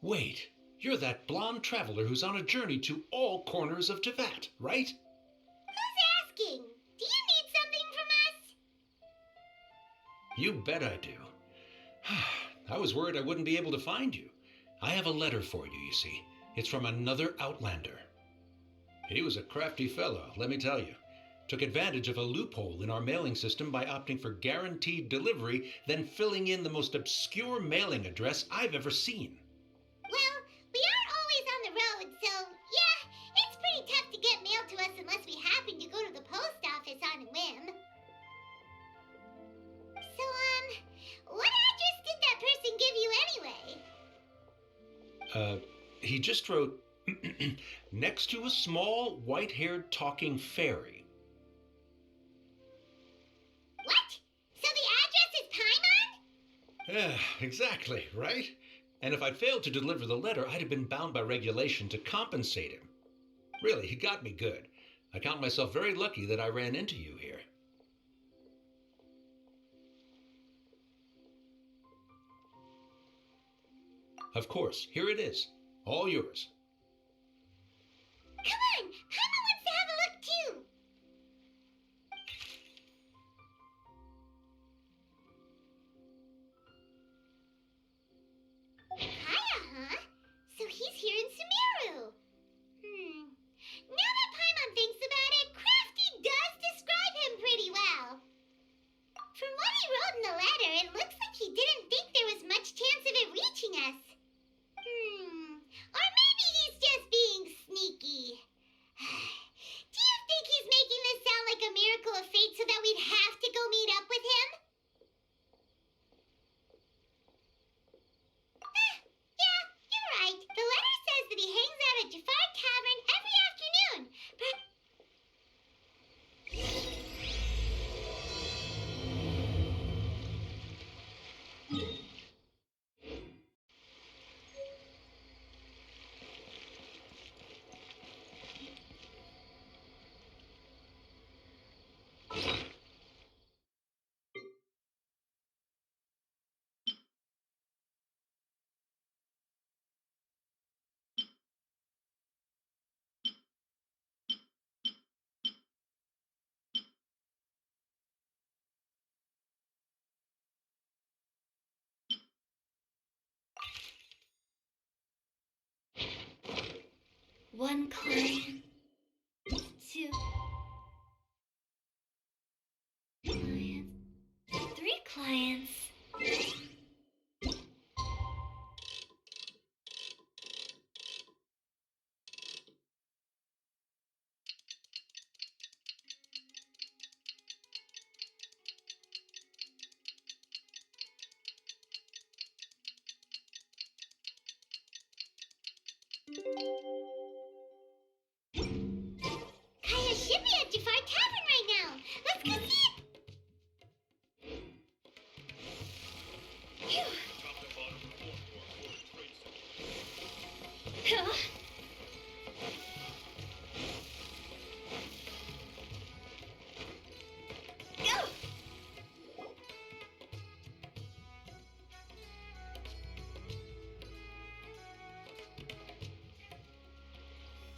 Wait, you're that blonde traveler who's on a journey to all corners of Teyvat, right? Who's asking? Do you need something from us? You bet I do. I was worried I wouldn't be able to find you. I have a letter for you, you see. It's from another Outlander. He was a crafty fellow, let me tell you. Took advantage of a loophole in our mailing system by opting for guaranteed delivery, then filling in the most obscure mailing address I've ever seen. Well, we are always on the road, so yeah, it's pretty tough to get mail to us unless we happen to go to the post office on a whim. So, what address did that person give you anyway? He just wrote, next to a small, white-haired talking fairy. What? So the address is Paimon? Yeah, exactly, right? And if I'd failed to deliver the letter, I'd have been bound by regulation to compensate him. Really, he got me good. I count myself very lucky that I ran into you here. Of course, here it is. All yours. Come on! Paimon wants to have a look too! Kaya, huh? So he's here in Sumeru. Now that Paimon thinks about it, Crafty does describe him pretty well. From what he wrote in the letter, it looks like he didn't think there was much chance of it reaching us. Or maybe he's just being sneaky. Do you think he's making this sound like a miracle of fate so that we'd have to go meet up with him? Yeah, you're right. The letter says that he hangs out at Jafar Tavern every afternoon. But one client, two clients, three clients. Kaya should be at Jafar Tavern right now. Let's go see it. Phew. Huh? Go!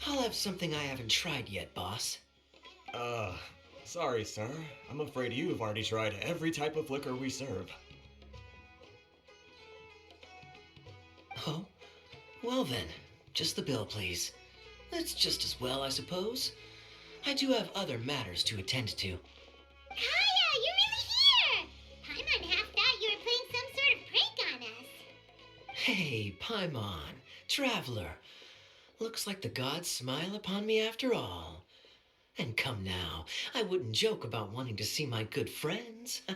I'll have something I haven't tried yet, boss. Sorry, sir. I'm afraid you've already tried every type of liquor we serve. Oh? Well then, just the bill, please. That's just as well, I suppose. I do have other matters to attend to. Kaya, you're really here! Paimon half thought you were playing some sort of prank on us. Hey, Paimon, traveler. Looks like the gods smile upon me after all. And come now, I wouldn't joke about wanting to see my good friends. Wait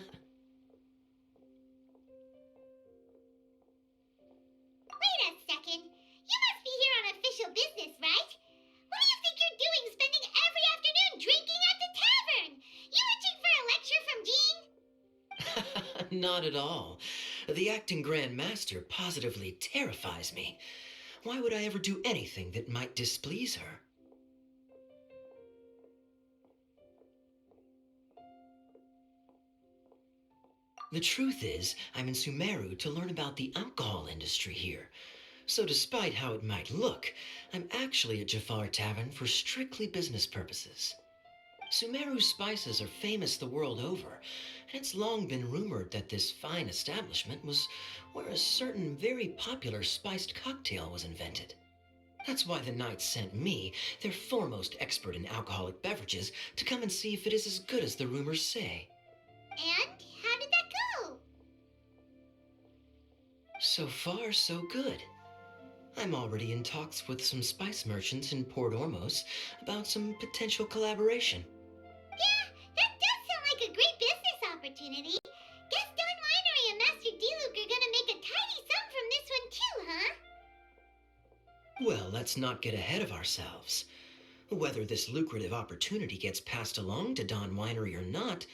a second. You must be here on official business, right? What do you think you're doing spending every afternoon drinking at the tavern? You itching for a lecture from Jean? Not at all. The acting Grand Master positively terrifies me. Why would I ever do anything that might displease her? The truth is, I'm in Sumeru to learn about the alcohol industry here. So despite how it might look, I'm actually at Jafar Tavern for strictly business purposes. Sumeru's spices are famous the world over, and it's long been rumored that this fine establishment was where a certain very popular spiced cocktail was invented. That's why the Knights sent me, their foremost expert in alcoholic beverages, to come and see if it is as good as the rumors say. And how did that go? So far, so good. I'm already in talks with some spice merchants in Port Ormos about some potential collaboration. Yeah, that does sound like a great business opportunity. Guess Don Winery and Master D-Luke are gonna make a tidy sum from this one too, huh? Well, let's not get ahead of ourselves. Whether this lucrative opportunity gets passed along to Don Winery or not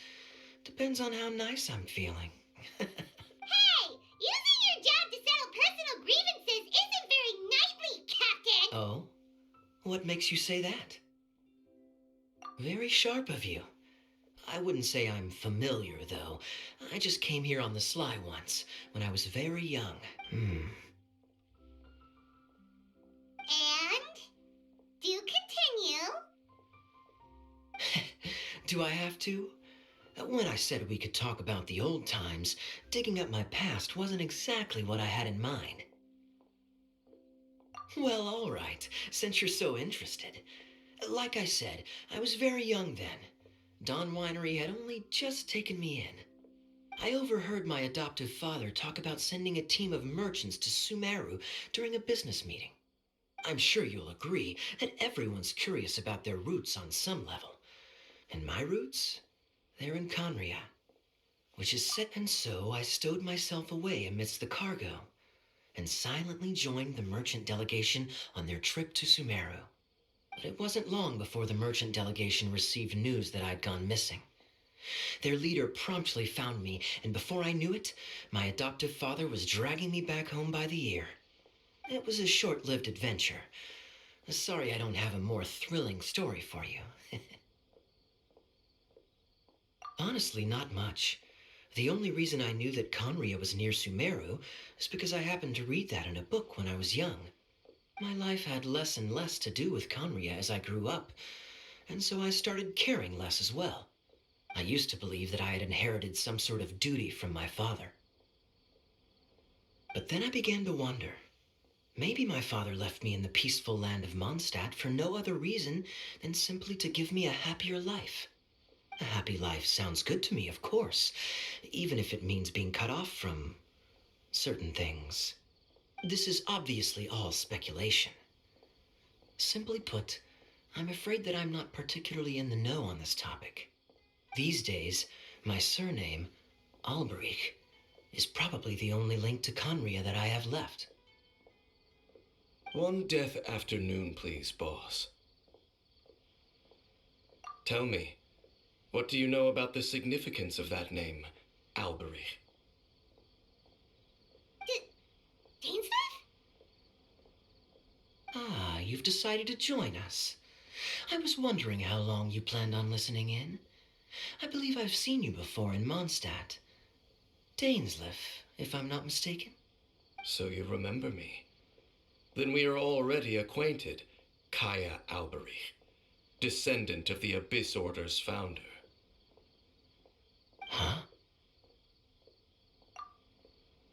depends on how nice I'm feeling. Hey, using your job to settle personal grievances isn't very knightly, Captain! Oh? What makes you say that? Very sharp of you. I wouldn't say I'm familiar, though. I just came here on the sly once, when I was very young. And? Do continue. Do I have to? When I said we could talk about the old times, digging up my past wasn't exactly what I had in mind. Well, all right, since you're so interested. Like I said, I was very young then. Don Winery had only just taken me in. I overheard my adoptive father talk about sending a team of merchants to Sumeru during a business meeting. I'm sure you'll agree that everyone's curious about their roots on some level. And my roots? They're in Conria, which is set. And so I stowed myself away amidst the cargo and silently joined the merchant delegation on their trip to Sumeru. But it wasn't long before the merchant delegation received news that I'd gone missing. Their leader promptly found me, and before I knew it, my adoptive father was dragging me back home by the ear. It was a short-lived adventure. Sorry I don't have a more thrilling story for you. Honestly, not much. The only reason I knew that Conria was near Sumeru is because I happened to read that in a book when I was young. My life had less and less to do with Conria as I grew up, and so I started caring less as well. I used to believe that I had inherited some sort of duty from my father. But then I began to wonder. Maybe my father left me in the peaceful land of Mondstadt for no other reason than simply to give me a happier life. A happy life sounds good to me, of course, even if it means being cut off from certain things. This is obviously all speculation. Simply put, I'm afraid that I'm not particularly in the know on this topic. These days, my surname, Alberich, is probably the only link to Conria that I have left. One death afternoon, please, boss. Tell me, what do you know about the significance of that name, Alberich? Dainsmith? Ah, you've decided to join us. I was wondering how long you planned on listening in. I believe I've seen you before in Mondstadt. Dainsliff, if I'm not mistaken. So you remember me. Then we are already acquainted, Kaya Alberich, descendant of the Abyss Order's founder. Huh?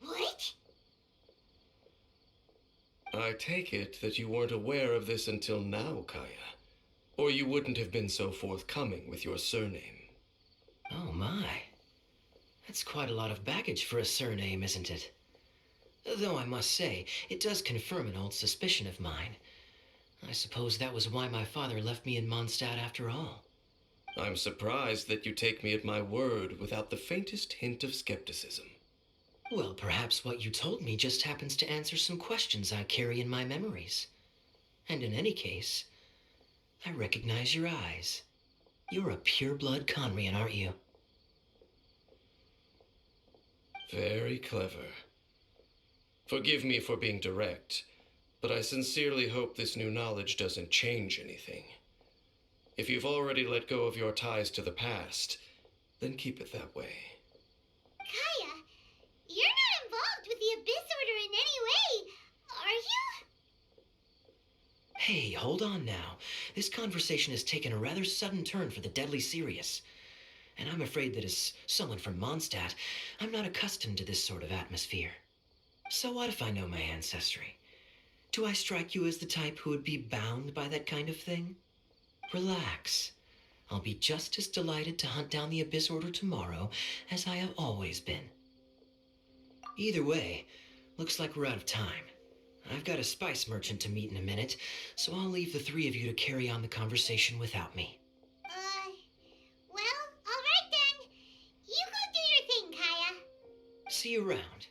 What? I take it that you weren't aware of this until now, Kaya, or you wouldn't have been so forthcoming with your surname. Oh my. That's quite a lot of baggage for a surname, isn't it? Though I must say, it does confirm an old suspicion of mine. I suppose that was why my father left me in Mondstadt after all. I'm surprised that you take me at my word without the faintest hint of skepticism. Well, perhaps what you told me just happens to answer some questions I carry in my memories. And in any case, I recognize your eyes. You're a pure-blood Conrian, aren't you? Very clever. Forgive me for being direct, but I sincerely hope this new knowledge doesn't change anything. If you've already let go of your ties to the past, then keep it that way. Kaya, you're not involved with the Abyss Order in any way, are you? Hey, hold on now. This conversation has taken a rather sudden turn for the deadly serious. And I'm afraid that as someone from Mondstadt, I'm not accustomed to this sort of atmosphere. So what if I know my ancestry? Do I strike you as the type who would be bound by that kind of thing? Relax. I'll be just as delighted to hunt down the Abyss Order tomorrow as I have always been. Either way, looks like we're out of time. I've got a spice merchant to meet in a minute, so I'll leave the three of you to carry on the conversation without me. Well, alright then. You go do your thing, Kaya. See you around.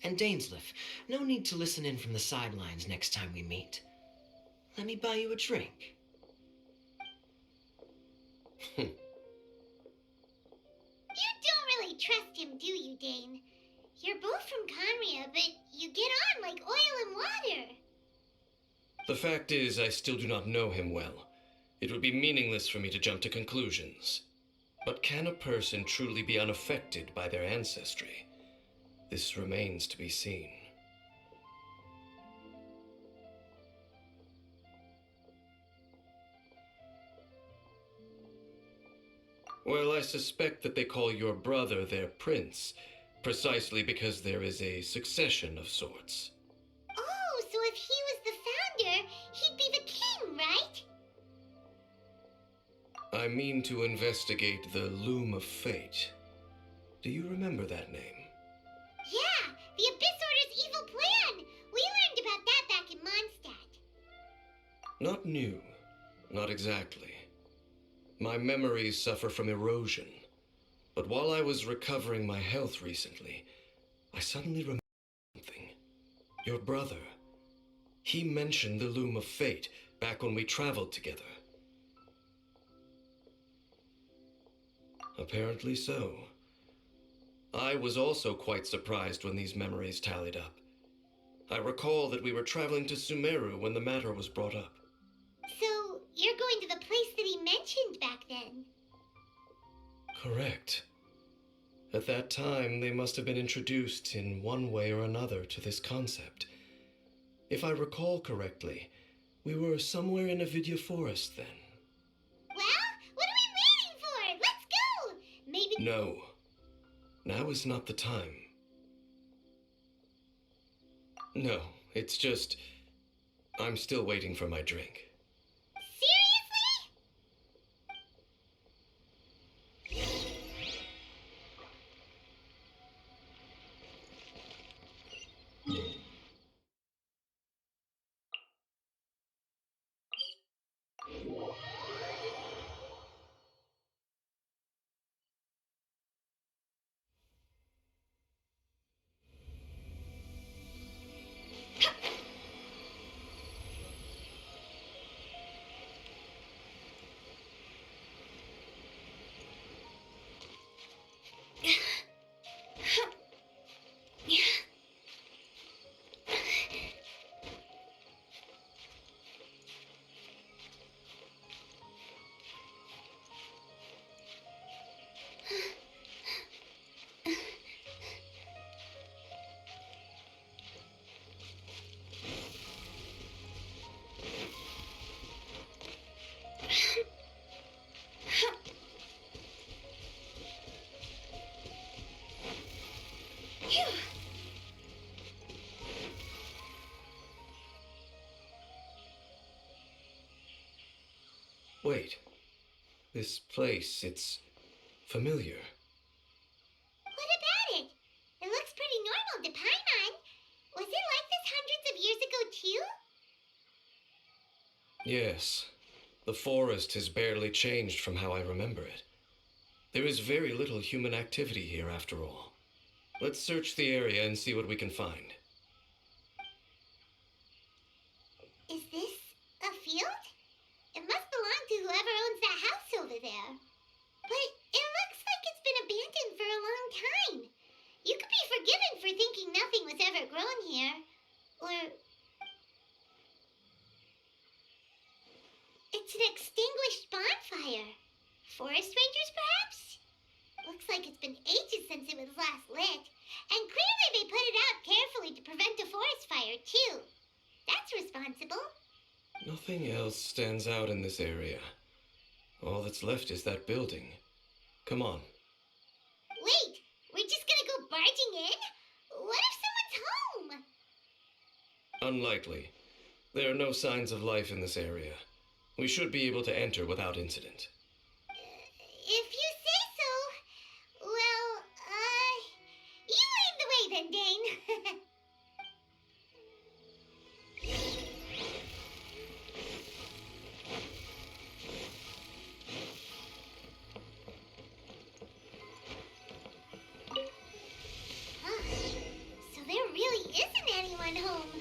And Dainsleif, no need to listen in from the sidelines next time we meet. Let me buy you a drink. You don't really trust him, do you, Dane? You're both from Conria, but you get on like oil and water. The fact is, I still do not know him well. It would be meaningless for me to jump to conclusions. But can a person truly be unaffected by their ancestry? This remains to be seen. Well, I suspect that they call your brother their prince, precisely because there is a succession of sorts. Oh, so if he was the founder, he'd be the king, right? I mean to investigate the Loom of Fate. Do you remember that name? Yeah, the Abyss Order's evil plan. We learned about that back in Mondstadt. Not new. Not exactly. My memories suffer from erosion. But while I was recovering my health recently, I suddenly remembered something. Your brother. He mentioned the Loom of Fate back when we traveled together. Apparently so. I was also quite surprised when these memories tallied up. I recall that we were traveling to Sumeru when the matter was brought up. So, you're going to the place that he mentioned back then? Correct. At that time, they must have been introduced in one way or another to this concept. If I recall correctly, we were somewhere in Avidya Forest then. Well, what are we waiting for? Let's go! Maybe... No. Now is not the time. No, it's just... I'm still waiting for my drink. Wait. This place, it's familiar. What about it? It looks pretty normal to Paimon. Was it like this hundreds of years ago, too? Yes. The forest has barely changed from how I remember it. There is very little human activity here after all. Let's search the area and see what we can find. Is this a field? It must belong to whoever owns that house over there. But it looks like it's been abandoned for a long time. You could be forgiven for thinking nothing was ever grown here. Or... it's an extinguished bonfire. Forest rangers, perhaps? Looks like it's been ages since it was last lit. And clearly they put it out carefully to prevent a forest fire, too. That's responsible. Nothing else stands out in this area. All that's left is that building. Come on. Wait, we're just gonna go barging in? What if someone's home? Unlikely. There are no signs of life in this area. We should be able to enter without incident. If you say so. Well, you lead the way then, Dane. Huh. So there really isn't anyone home.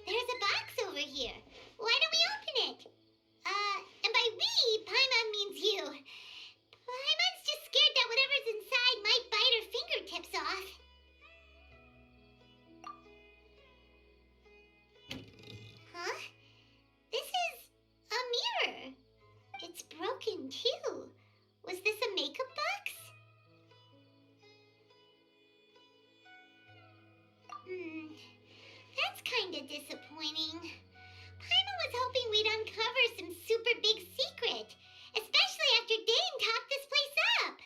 There's a box over here. Why don't we open it? And by we, Paimon means you. Paimon's just scared that whatever's inside might bite her fingertips off. Huh? This is a mirror. It's broken too. Was this a makeup box? That's kinda disappointing. Paimon was hoping we'd uncover some super big secret, especially after Dane talked this place up.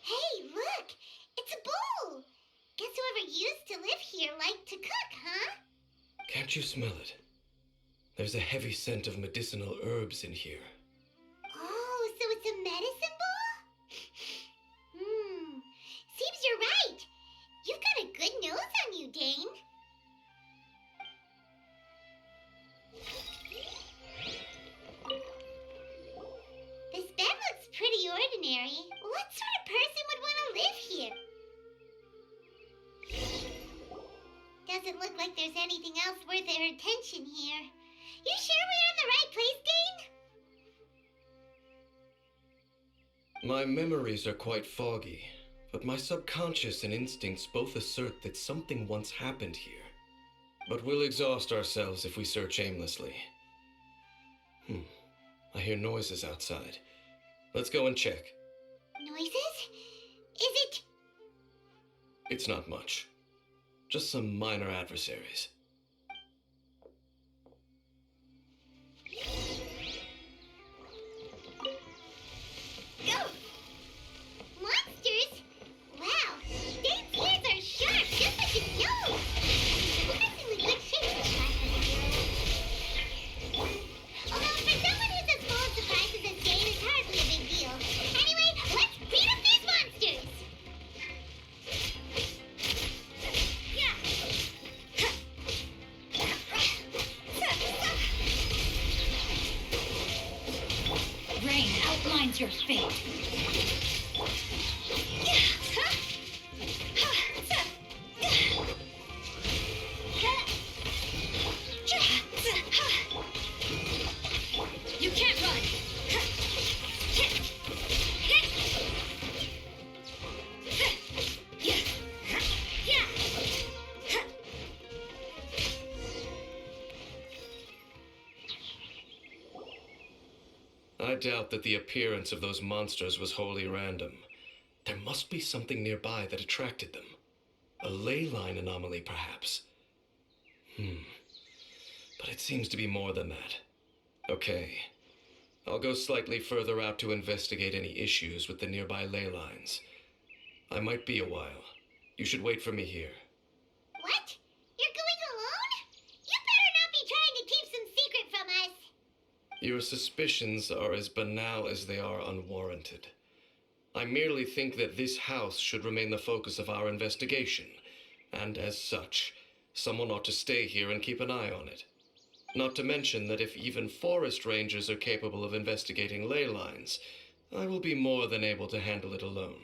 Hey, look! It's a bowl! Guess whoever used to live here liked to cook, huh? Can't you smell it? There's a heavy scent of medicinal herbs in here. Oh, so it's a medicine bowl? Seems you're right. You've got a good nose on you, Dane. This bed looks pretty ordinary. What sort of person would want to live here? Doesn't look like there's anything else worth their attention here. You sure we're in the right place, Dane? My memories are quite foggy, but my subconscious and instincts both assert that something once happened here. But we'll exhaust ourselves if we search aimlessly. I hear noises outside. Let's go and check. Noises? Is it... It's not much. Just some minor adversaries. Go! Monsters? Wow, Dane's ears are sharp, just like his nose! Surprisingly good shape for although for someone who's as full of surprises as Dane, it's hardly a big deal. Anyway, let's beat up these monsters! Rain outlines your fate. You can't run. I doubt that the appearance of those monsters was wholly random. There must be something nearby that attracted them. A ley line anomaly, perhaps. But it seems to be more than that. Okay. I'll go slightly further out to investigate any issues with the nearby ley lines. I might be a while. You should wait for me here. What? You're going alone? You better not be trying to keep some secret from us. Your suspicions are as banal as they are unwarranted. I merely think that this house should remain the focus of our investigation, and as such, someone ought to stay here and keep an eye on it. Not to mention that if even forest rangers are capable of investigating ley lines, I will be more than able to handle it alone.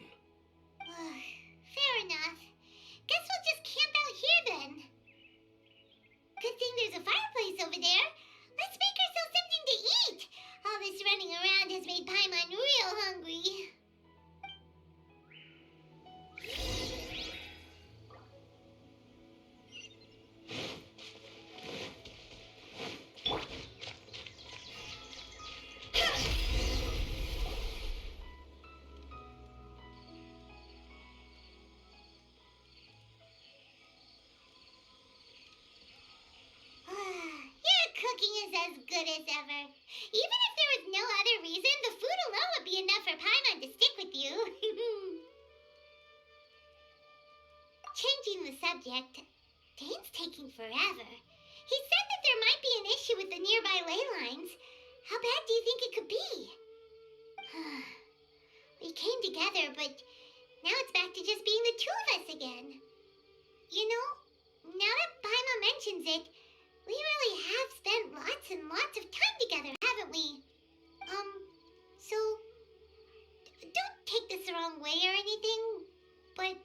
Fair enough. Guess we'll just camp out here then. Good thing there's a fireplace over there. Let's make ourselves something to eat. All this running around has made Paimon real hungry. as good as ever. Even if there was no other reason, the food alone would be enough for Paimon to stick with you. Changing the subject, Dane's taking forever. He said that there might be an issue with the nearby ley lines. How bad do you think it could be? We came together, but now it's back to just being the two of us again. You know, now that Paimon mentions it, we really have spent lots and lots of time together, haven't we? So, don't take this the wrong way or anything, but,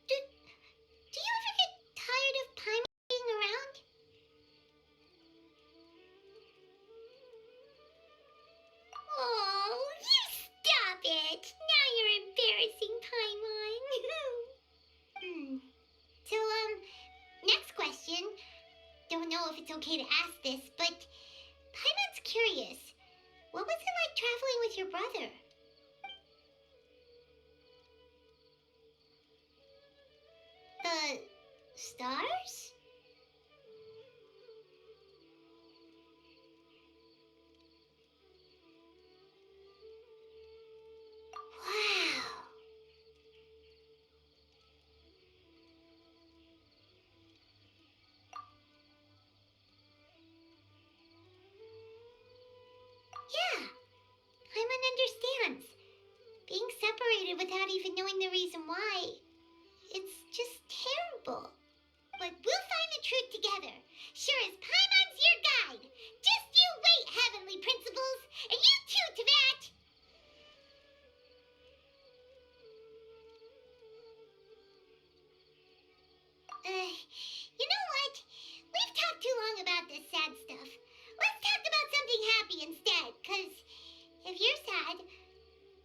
do you ever get tired of Paimon being around? Oh, you stop it! Now you're embarrassing Paimon. So, next question. Don't know if it's okay to ask this, but Paimon's curious. What was it like traveling with your brother? The stars? Wow. Yeah, Paimon understands. Being separated without even knowing the reason why, it's just terrible. But we'll find the truth together. Sure as Paimon's your guide. Just you wait, Heavenly Principles, and you too, Teyvat. You know what? We've talked too long about this sad stuff. Let's talk about something happy instead, 'cause if you're sad,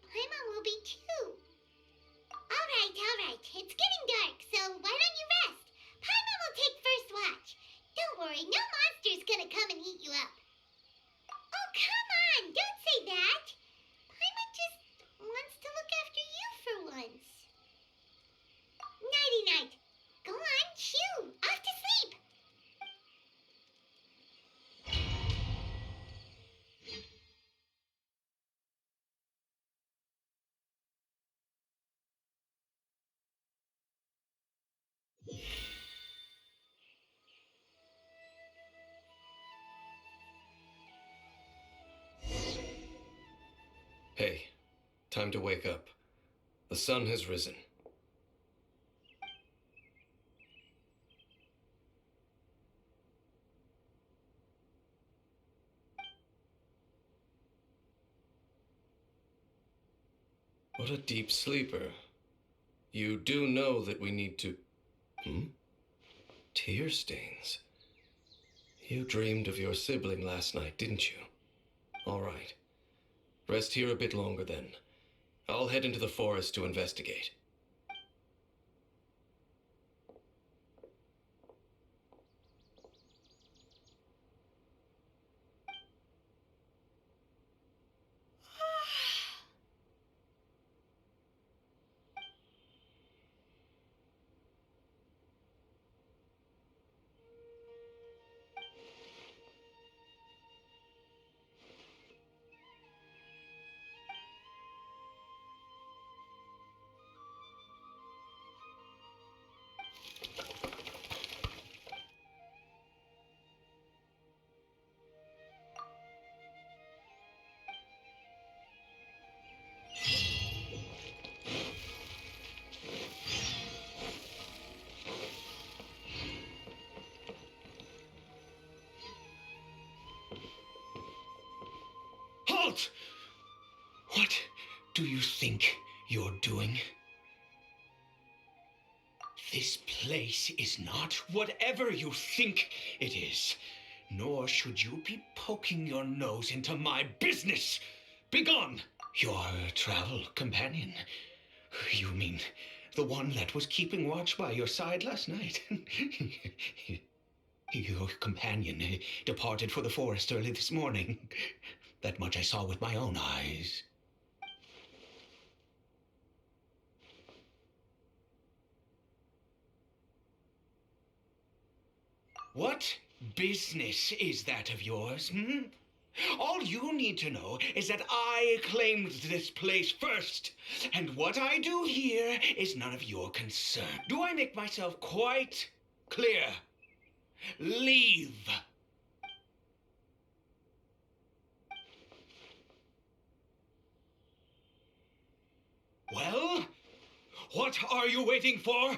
Paimon will be too. All right. It's getting dark, so why don't you rest? Paimon will take first watch. Don't worry, no monster's gonna come and eat you up. Oh, come on, don't say that. Paimon just wants to look after you for once. Nighty-night. Go on, shoo, off to sleep. Hey, time to wake up. The sun has risen. What a deep sleeper. You do know that we need to... Tear stains. You dreamed of your sibling last night, didn't you? All right. Rest here a bit longer then. I'll head into the forest to investigate. Halt! What do you think you're doing? This place is not whatever you think it is, nor should you be poking your nose into my business. Begone! Your travel companion. You mean the one that was keeping watch by your side last night? Your companion departed for the forest early this morning. That much I saw with my own eyes. What business is that of yours? Hmm? All you need to know is that I claimed this place first, and what I do here is none of your concern. Do I make myself quite clear? Leave. Well, what are you waiting for?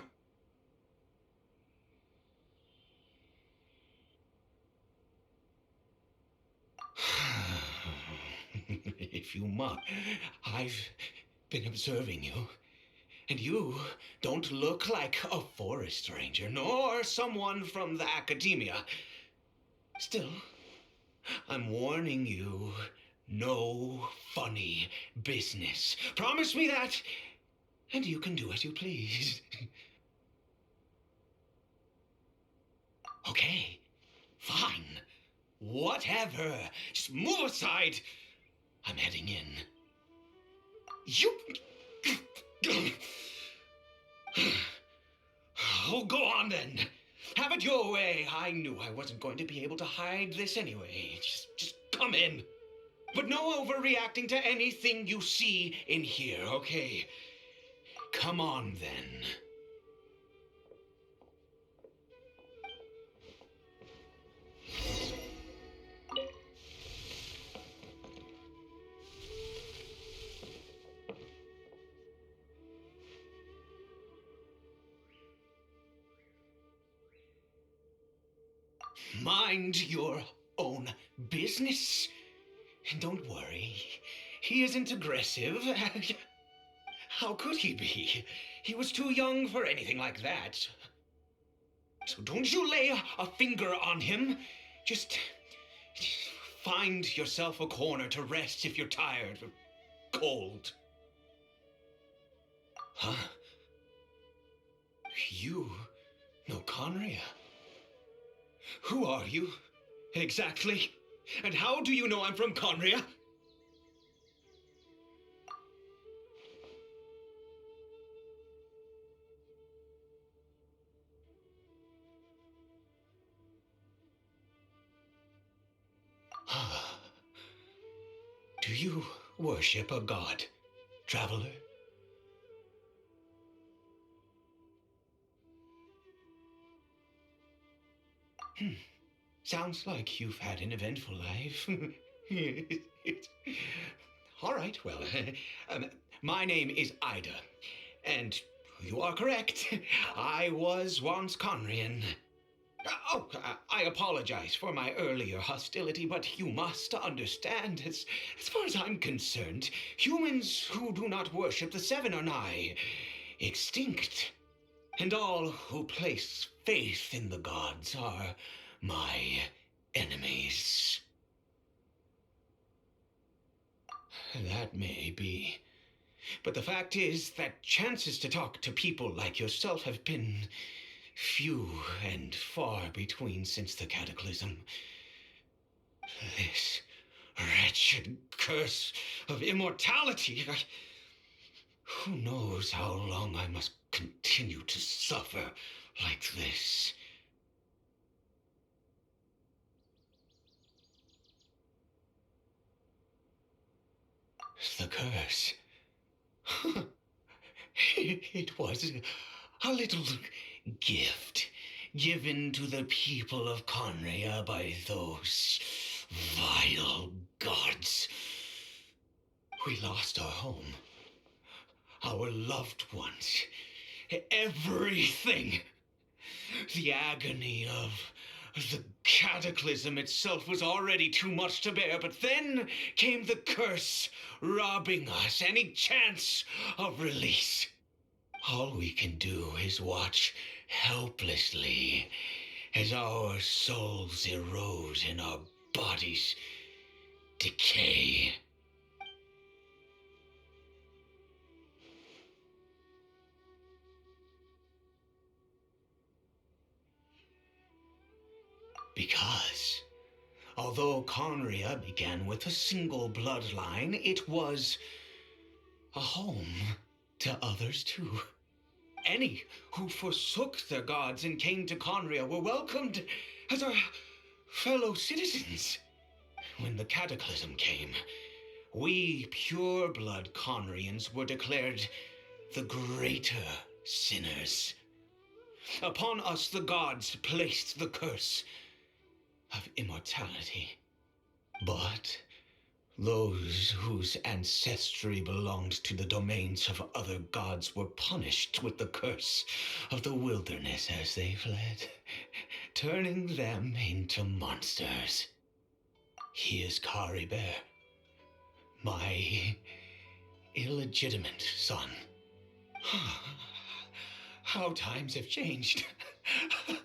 If you must, I've been observing you, and you don't look like a forest ranger, nor someone from the academia. Still, I'm warning you, no funny business. Promise me that, and you can do as you please. Okay, fine. Whatever. Just move aside. I'm heading in. You... Oh, go on then. Have it your way. I knew I wasn't going to be able to hide this anyway. Just come in. But no overreacting to anything you see in here, okay? Come on then. Mind your own business. And don't worry, he isn't aggressive. How could he be? He was too young for anything like that. So don't you lay a finger on him. Just find yourself a corner to rest if you're tired or cold. Huh? You know Conria? Who are you, exactly? And how do you know I'm from Conria? Do you worship a god, traveler? Sounds like you've had an eventful life. All right, well, my name is Ida, and you are correct. I was once Conrian. Oh, I apologize for my earlier hostility, but you must understand, as far as I'm concerned, humans who do not worship the Seven are nigh extinct. And all who place faith in the gods are my enemies. That may be. But the fact is that chances to talk to people like yourself have been few and far between since the cataclysm. This wretched curse of immortality. Who knows how long I must continue to suffer like this? The curse. It was a little gift given to the people of Conria by those vile gods. We lost our home, our loved ones, everything. The agony of the cataclysm itself was already too much to bear, but then came the curse, robbing us any chance of release. All we can do is watch helplessly as our souls erode and our bodies decay. Because, although Conria began with a single bloodline, it was a home to others too. Any who forsook their gods and came to Conria were welcomed as our fellow citizens, when the cataclysm came, we pure-blood Conrians were declared the greater sinners. Upon us the gods placed the curse of immortality. But those whose ancestry belonged to the domains of other gods were punished with the curse of the wilderness as they fled, turning them into monsters. He is Kari Bear, my illegitimate son. How times have changed. I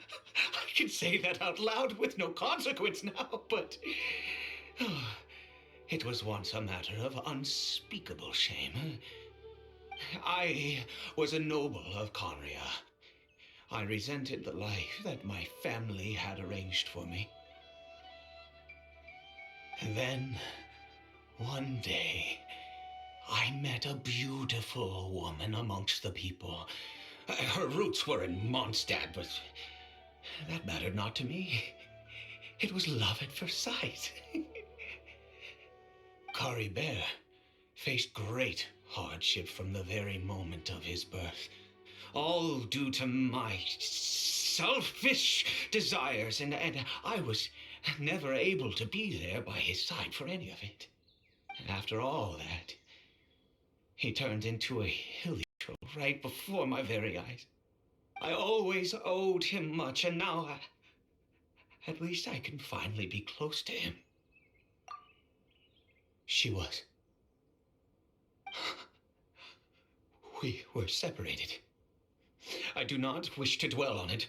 can say that out loud with no consequence now, but it was once a matter of unspeakable shame. I was a noble of Conria. I resented the life that my family had arranged for me. And then, one day, I met a beautiful woman amongst the people. Her roots were in Mondstadt, but that mattered not to me. It was love at first sight. Kari Bear faced great hardship from the very moment of his birth, all due to my selfish desires, and I was never able to be there by his side for any of it. After all that, he turned into a hilly troll right before my very eyes. I always owed him much, and now at least I can finally be close to him. She was. We were separated. I do not wish to dwell on it.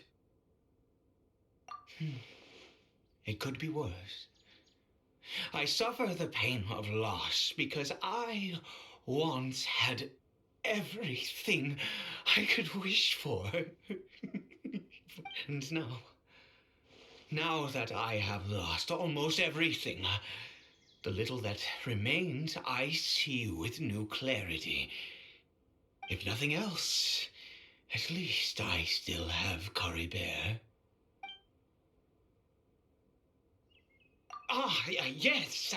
It could be worse. I suffer the pain of loss because I once had everything I could wish for. And now that I have lost almost everything, the little that remains I see with new clarity. If nothing else, at least I still have Kari Bear. Yes,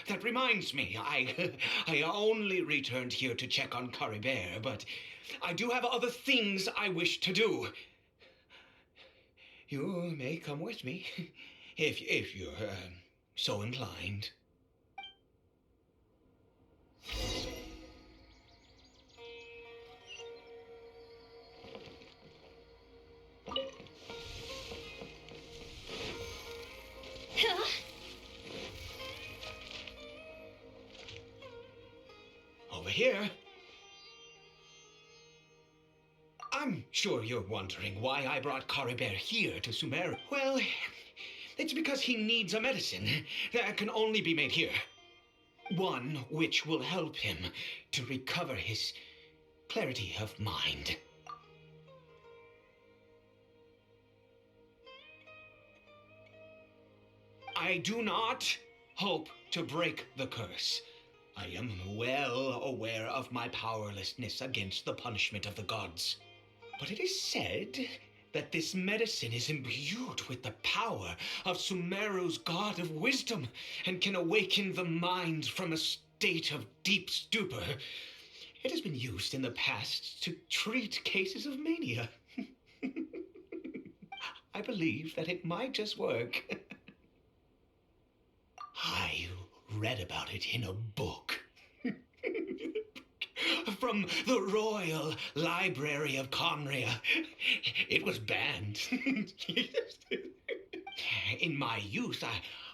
that reminds me. I only returned here to check on Kari Bear, but I do have other things I wish to do. You may come with me, if you're so inclined. Over here. I'm sure you're wondering why I brought Kari Bear here to Sumeru. Well, it's because he needs a medicine that can only be made here. One which will help him to recover his clarity of mind. I do not hope to break the curse. I am well aware of my powerlessness against the punishment of the gods. But it is said that this medicine is imbued with the power of Sumeru's god of wisdom and can awaken the mind from a state of deep stupor. It has been used in the past to treat cases of mania. I believe that it might just work. I read about it in a book. From the Royal Library of Conria. It was banned. In my youth,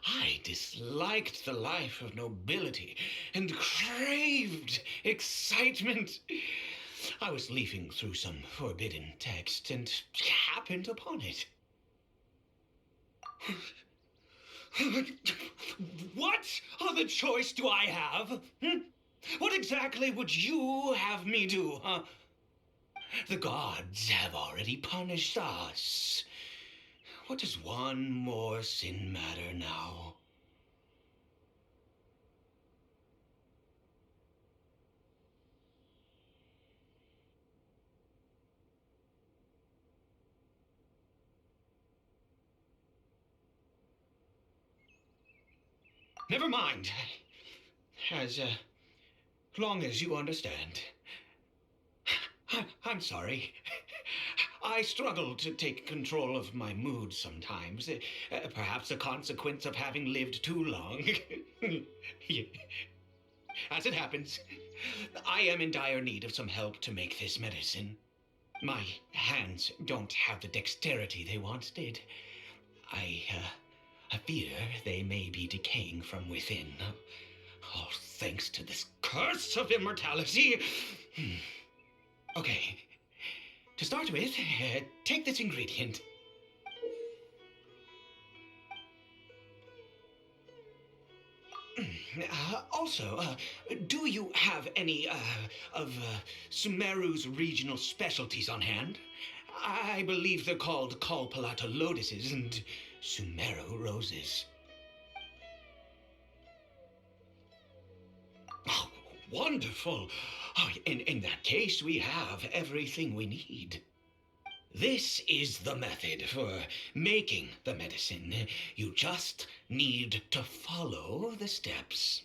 I disliked the life of nobility and craved excitement. I was leafing through some forbidden text and happened upon it. What other choice do I have? What exactly would you have me do, huh? The gods have already punished us. What does one more sin matter now? Never mind. As long as you understand. I'm sorry. I struggle to take control of my mood sometimes. Perhaps a consequence of having lived too long. As it happens, I am in dire need of some help to make this medicine. My hands don't have the dexterity they once did. I fear they may be decaying from within. Oh, thanks to this curse of immortality. Okay. To start with, take this ingredient. Also, do you have any of Sumeru's regional specialties on hand? I believe they're called Kalpalata lotuses and Sumeru roses. Oh, wonderful! Oh, in that case, we have everything we need. This is the method for making the medicine. You just need to follow the steps.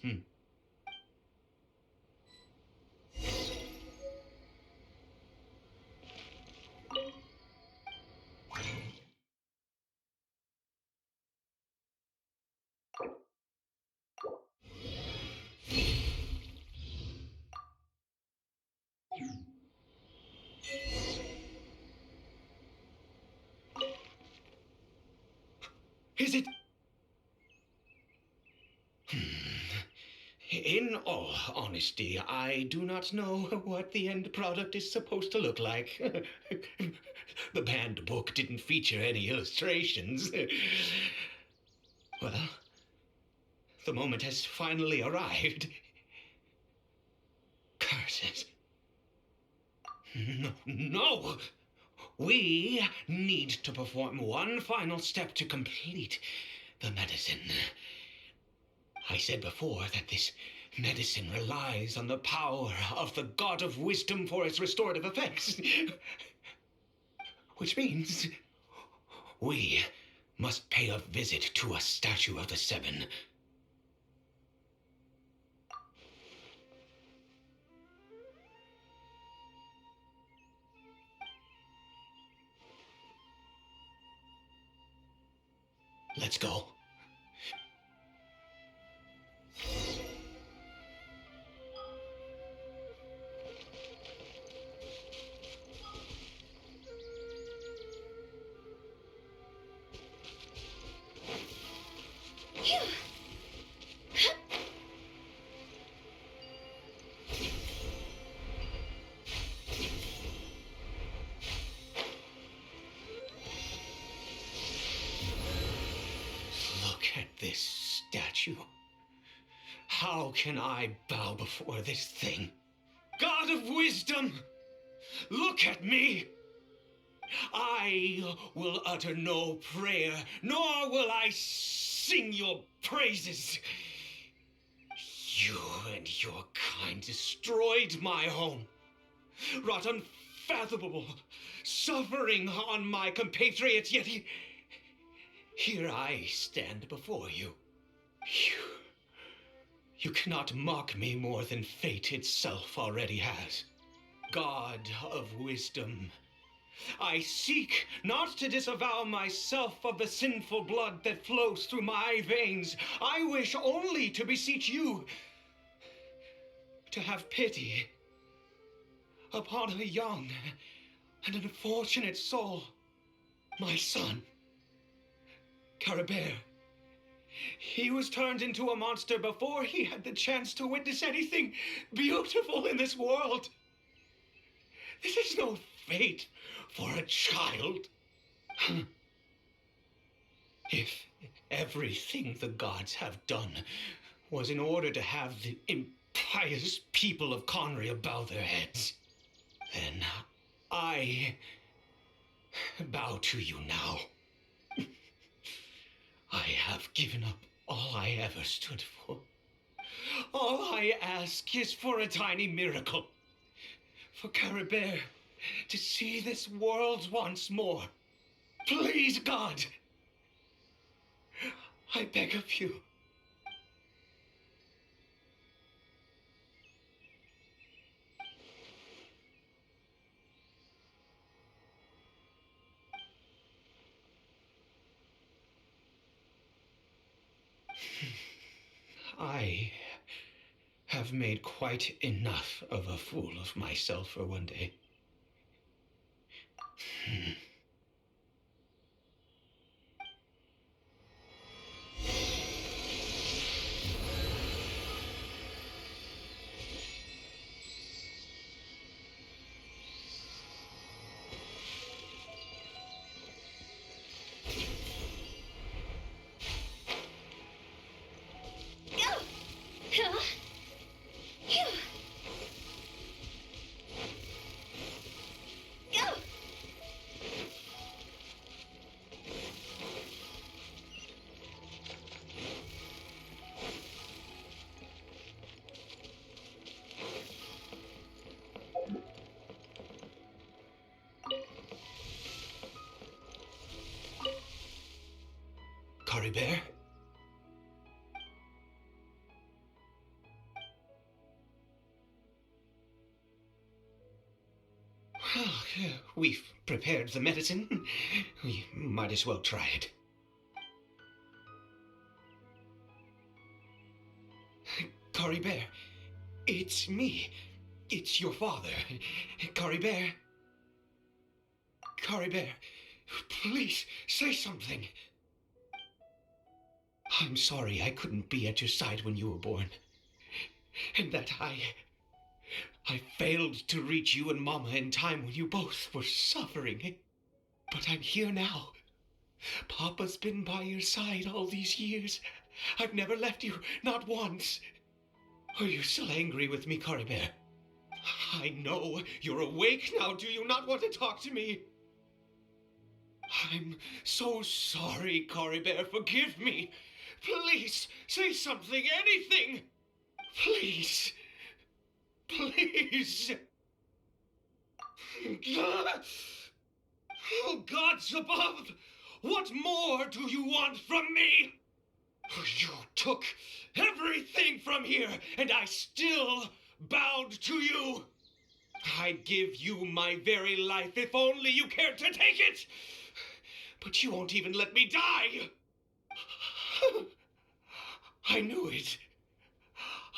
Is it? In all honesty, I do not know what the end product is supposed to look like. The banned book didn't feature any illustrations. Well, the moment has finally arrived. Curses. No! We need to perform one final step to complete the medicine. I said before that this medicine relies on the power of the God of Wisdom for its restorative effects. Which means we must pay a visit to a statue of the Seven. Let's go. Look at this statue. How can I bow before this thing? God of wisdom, look at me. I will utter no prayer, nor will I sing your praises. You and your kind destroyed my home, wrought unfathomable suffering on my compatriots, yet here I stand before you. You cannot mock me more than fate itself already has. God of wisdom, I seek not to disavow myself of the sinful blood that flows through my veins. I wish only to beseech you to have pity upon a young and unfortunate soul, my son, Caribert. He was turned into a monster before he had the chance to witness anything beautiful in this world. This is no fate for a child. If everything the gods have done was in order to have the impious people of Conria bow their heads, then I bow to you now. I have given up all I ever stood for. All I ask is for a tiny miracle. For Caribert to see this world once more. Please, God. I beg of you. I have made quite enough of a fool of myself for one day. Go! Huh? Phew. Go! Curry Bear? Well, we've prepared the medicine. We might as well try it. Curry Bear, it's me. It's your father. Curry Bear. Curry Bear, please say something. I'm sorry I couldn't be at your side when you were born. And that I failed to reach you and Mama in time when you both were suffering. But I'm here now. Papa's been by your side all these years. I've never left you, not once. Are you still angry with me, Curry Bear? I know you're awake now. Do you not want to talk to me? I'm so sorry, Curry Bear. Forgive me. Please, say something, anything. Please. Please. Oh, gods above! What more do you want from me? You took everything from here, and I still bowed to you. I'd give you my very life if only you cared to take it. But you won't even let me die. I knew it.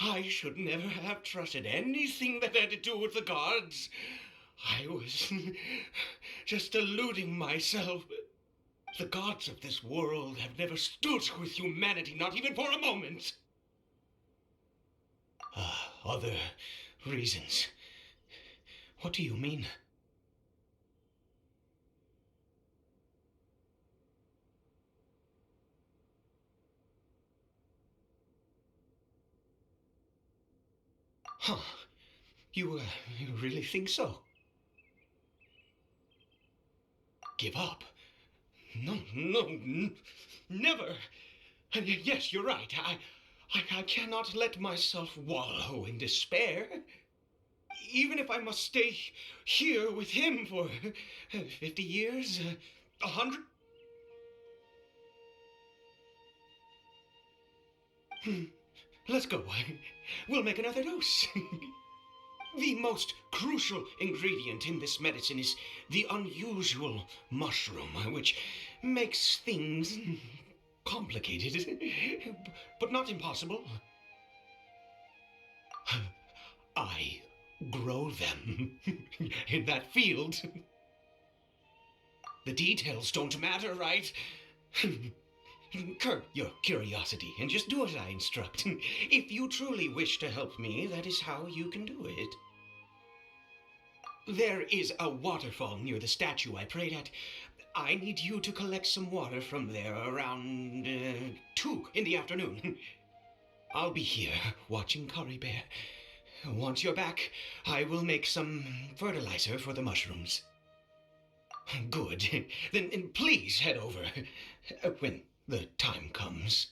I should never have trusted anything that had to do with the gods. I was just deluding myself. The gods of this world have never stood with humanity, not even for a moment. Other reasons. What do you mean? Huh. You really think so? Give up? No, never. And yes, you're right. I cannot let myself wallow in despair. Even if I must stay here with him for 50 years, 100. Let's go. We'll make another dose. The most crucial ingredient in this medicine is the unusual mushroom, which makes things complicated, but not impossible. I grow them in that field. The details don't matter, right? Curb your curiosity and just do as I instruct. If you truly wish to help me, that is how you can do it. There is a waterfall near the statue I prayed at. I need you to collect some water from there around 2 in the afternoon. I'll be here watching Curry Bear. Once you're back, I will make some fertilizer for the mushrooms. Good. Then please head over when the time comes.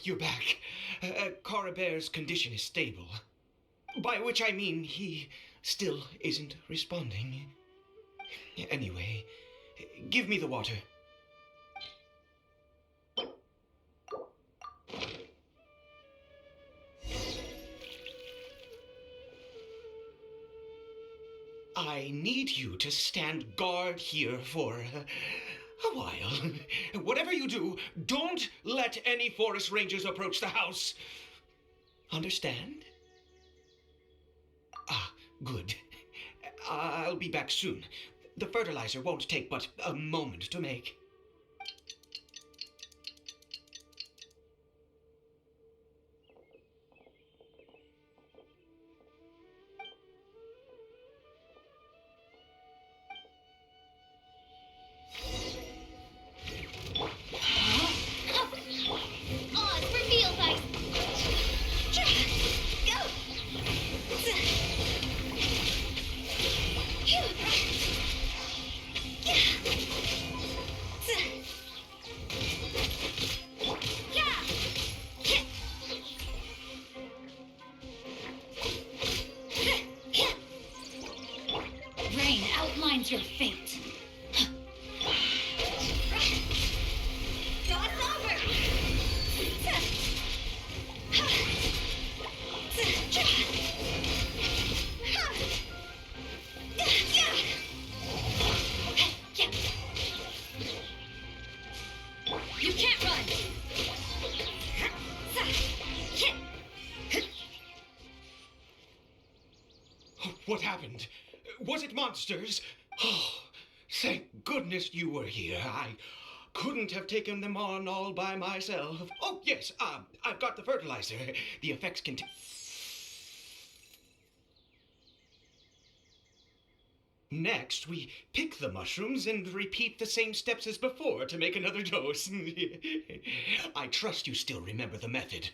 you're back. Coribert's condition is stable. By which I mean he still isn't responding. Anyway, give me the water. I need you to stand guard here for a while. Whatever you do, don't let any forest rangers approach the house. Understand? Ah, good. I'll be back soon. The fertilizer won't take but a moment to make. Oh, it's for field ice. Go! Rain outlines your fate. Cross over! You can't run. What happened? Was it monsters? Oh, thank goodness you were here. I couldn't have taken them on all by myself. Oh, yes, I've got the fertilizer. The effects can... Next, we pick the mushrooms and repeat the same steps as before to make another dose. I trust you still remember the method.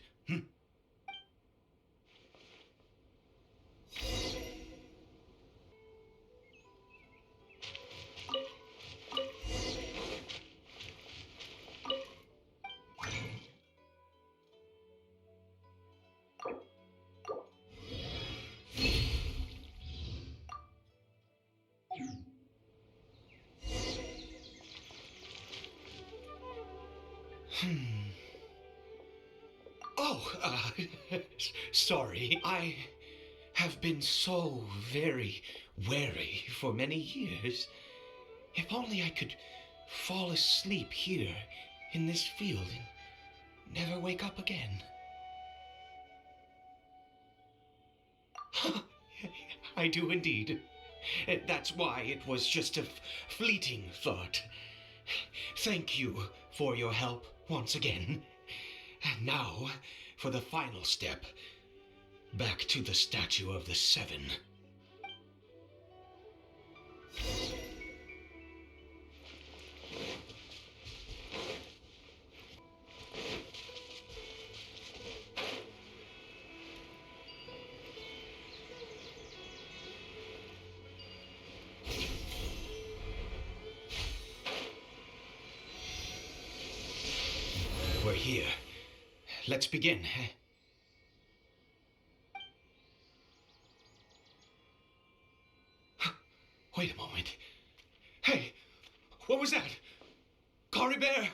Oh, sorry. I have been so very wary for many years. If only I could fall asleep here in this field and never wake up again. I do indeed. That's why it was just a fleeting thought. Thank you for your help once again. And now, for the final step, back to the Statue of the Seven. We're here. Let's begin. Wait a moment. Hey, what was that? Coribert?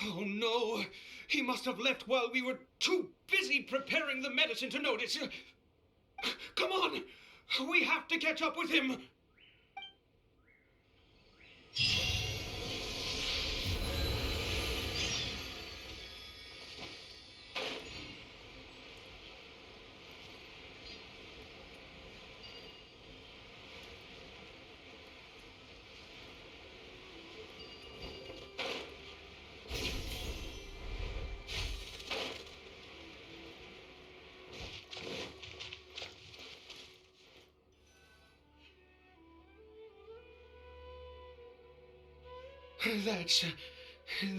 Oh no, he must have left while we were too busy preparing the medicine to notice. Come on, we have to catch up with him.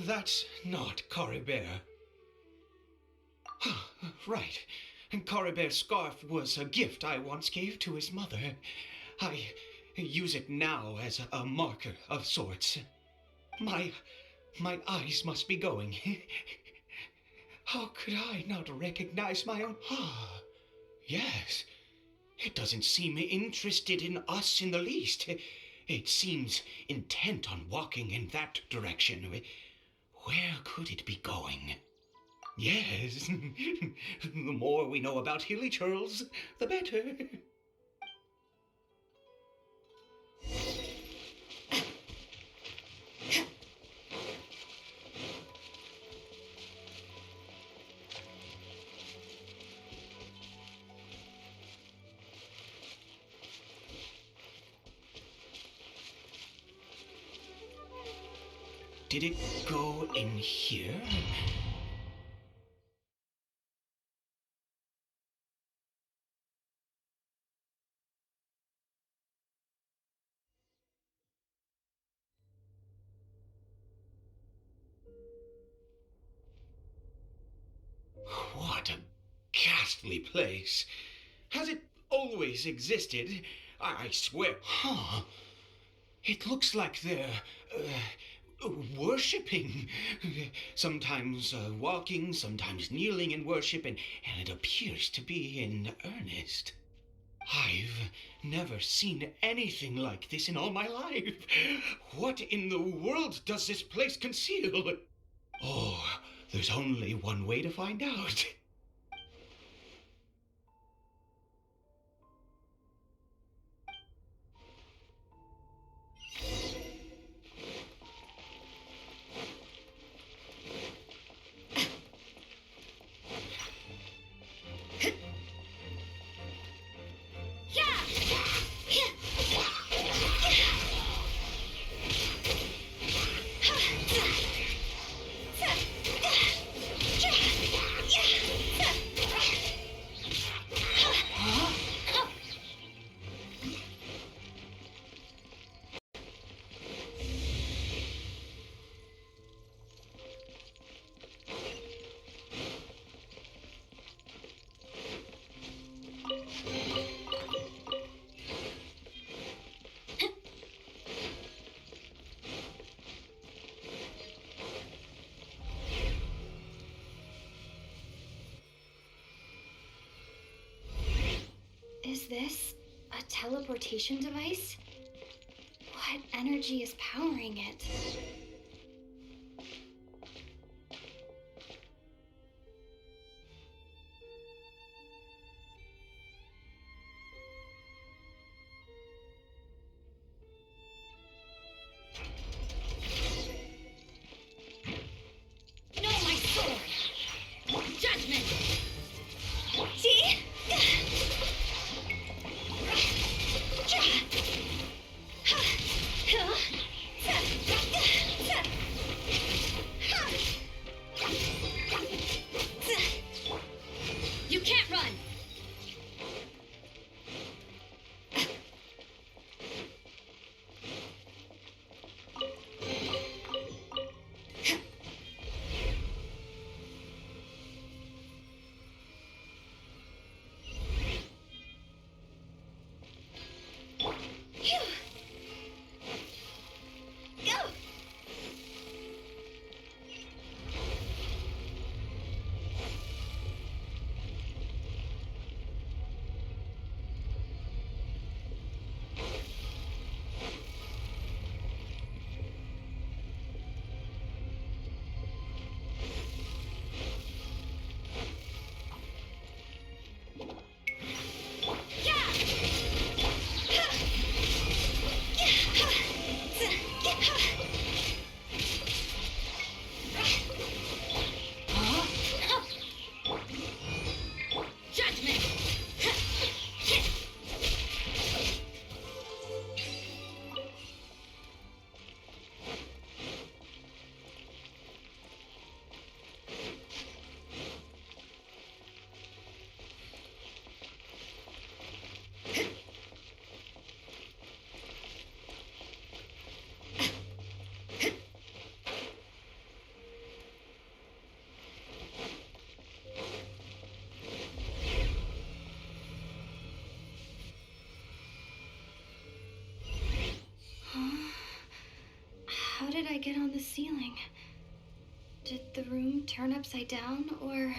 That's not Coribert. Right. And Coribert's scarf was a gift I once gave to his mother. I use it now as a marker of sorts. My My eyes must be going. How could I not recognize my own? Ah, yes. It doesn't seem interested in us in the least. It seems intent on walking in that direction. Where could it be going? Yes. The more we know about hilly churls, the better. Did it go in here? What a ghastly place. Has it always existed? I swear. Huh. It looks like they're worshipping. Sometimes walking, sometimes kneeling in worship, and it appears to be in earnest. I've never seen anything like this in all my life. What in the world does this place conceal? Oh, there's only one way to find out. Is this a teleportation device? What energy is powering it? No, my sword! Judgment! See? You can't run! Go! Judgment! How did I get on the ceiling? Did the room turn upside down, or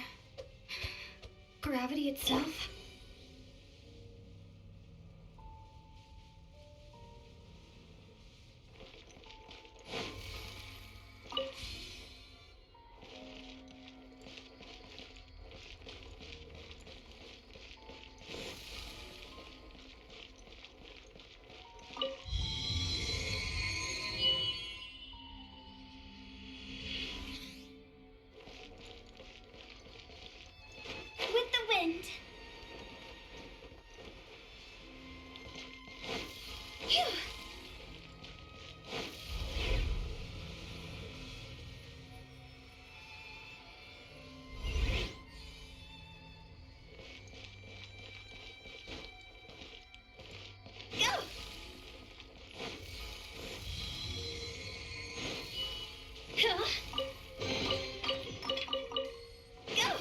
gravity itself? With the wind. Phew. Go! Huh? Go!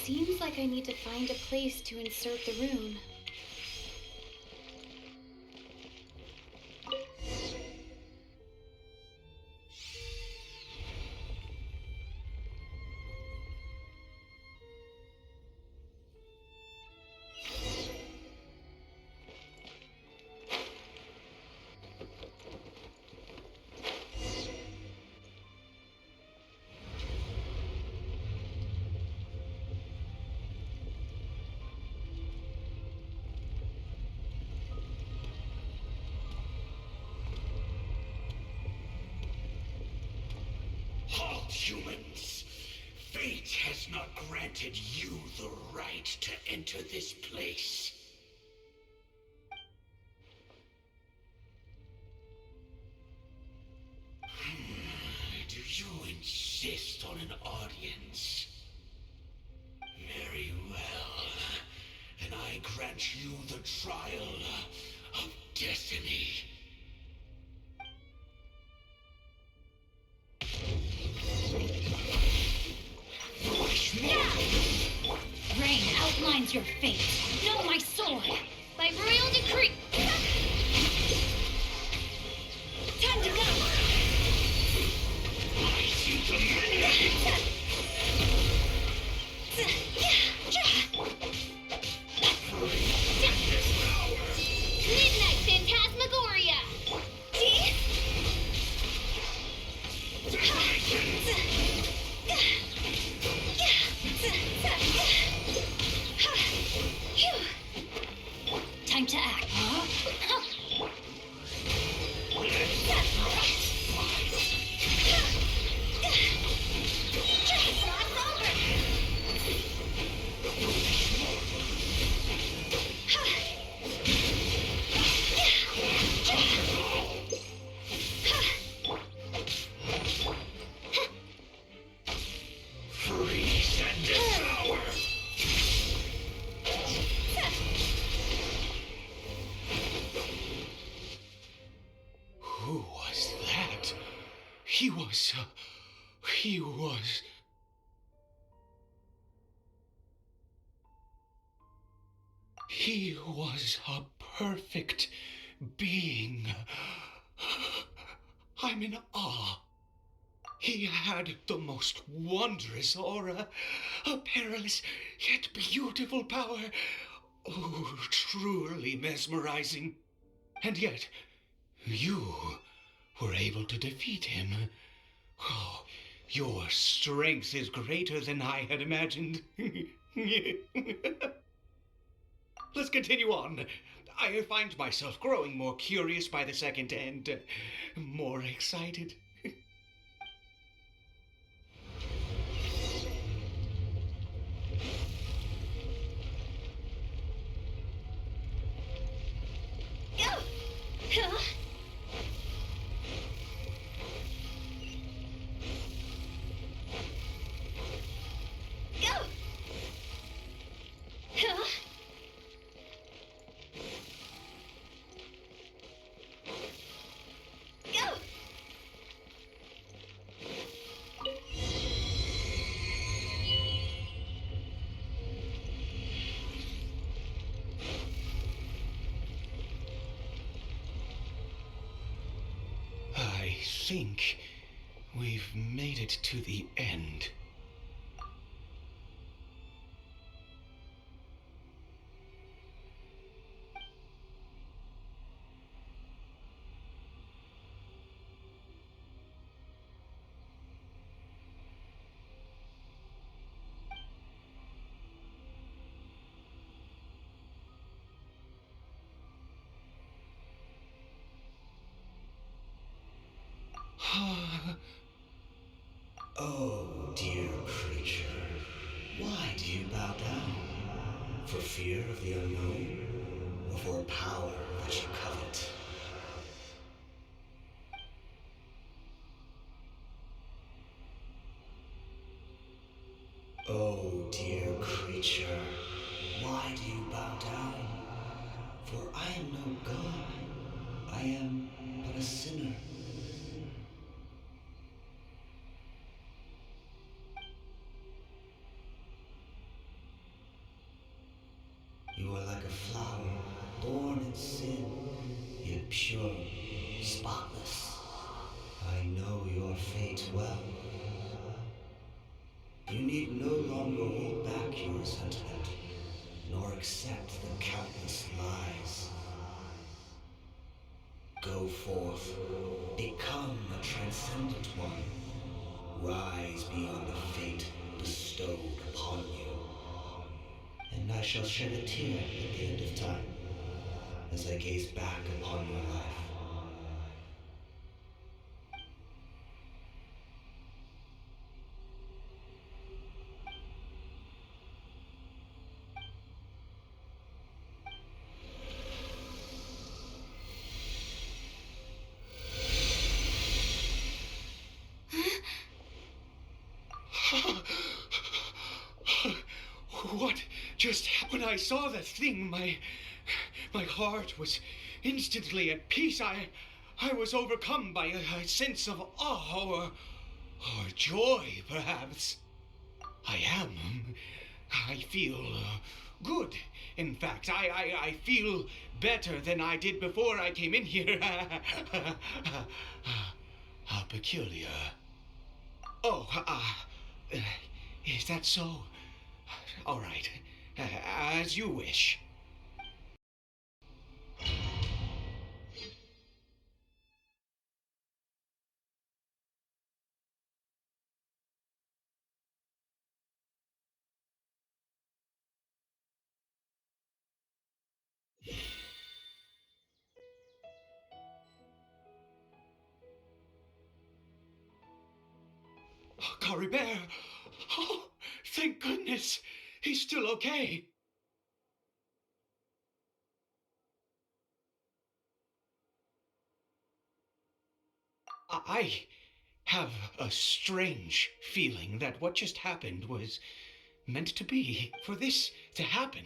Seems like I need to find a place to insert the rune. Halt, humans! Fate has not granted you the right to enter this place. Do you insist on an audience? Very well. Then I grant you the trial of destiny. Rain outlines your fate. Know my sword. By royal decree. Time to go. I see dominion! Midnight Phantasmagoria! Time to act. Freeze and devour! Who was that? He was a perfect being. I'm in awe. He had the most wondrous aura, a perilous yet beautiful power. Oh, truly mesmerizing. And yet, you were able to defeat him. Oh, your strength is greater than I had imagined. Let's continue on. I find myself growing more curious by the second and more excited. Go! Huh? Go! Huh? think we've made it to the end. Oh, dear creature, why do you bow down? For fear of the unknown, or for a power that you covet? Oh, dear creature, why do you bow down? For I am no god, I am but a sinner. You are like a flower, born in sin, yet pure, spotless. I know your fate well. You need no longer hold back your resentment, nor accept the countless lies. Go forth, become a transcendent one. Rise beyond the fate bestowed upon you. And I shall shed a tear at the end of time, as I gaze back upon your life. What just happened? When I saw that thing, my heart was instantly at peace. I was overcome by a sense of awe or joy, perhaps. I am. I feel good. In fact, I feel better than I did before I came in here. How peculiar. Oh, is that so? All right, as you wish. Oh, Cory Bear! Oh, thank goodness! He's still okay. I have a strange feeling that what just happened was meant to be. For this to happen,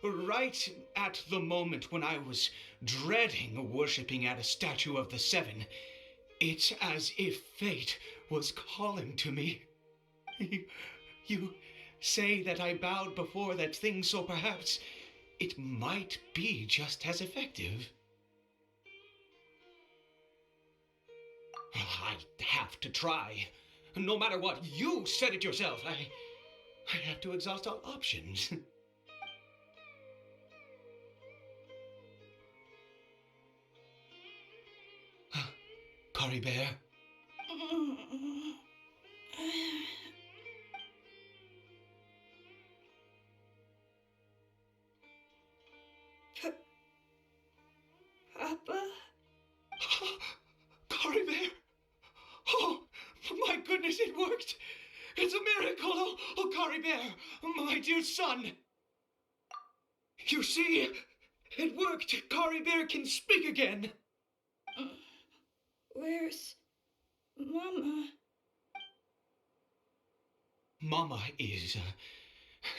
right at the moment when I was dreading worshipping at a statue of the Seven, it's as if fate was calling to me. You say that I bowed before that thing, so perhaps it might be just as effective. I have to try. No matter what, you said it yourself. I have to exhaust all options. Cory Bear? Papa? Cory Bear? Oh, my goodness, it worked! It's a miracle! Oh, Cory Bear, my dear son! You see, it worked! Cory Bear can speak again! Where's Mama? Mama is...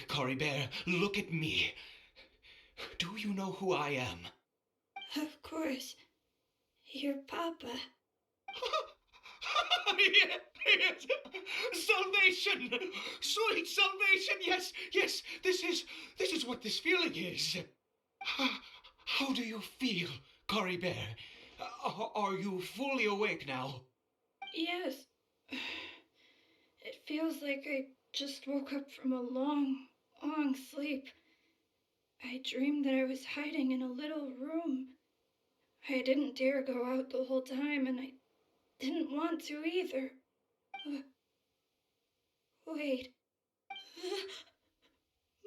Cory Bear, look at me. Do you know who I am? Of course. Your Papa. Yes! Salvation! Sweet salvation! Yes, yes, this is what this feeling is. How do you feel, Cory Bear? Are you fully awake now? Yes. It feels like I just woke up from a long, long sleep. I dreamed that I was hiding in a little room. I didn't dare go out the whole time, and I didn't want to either. Wait.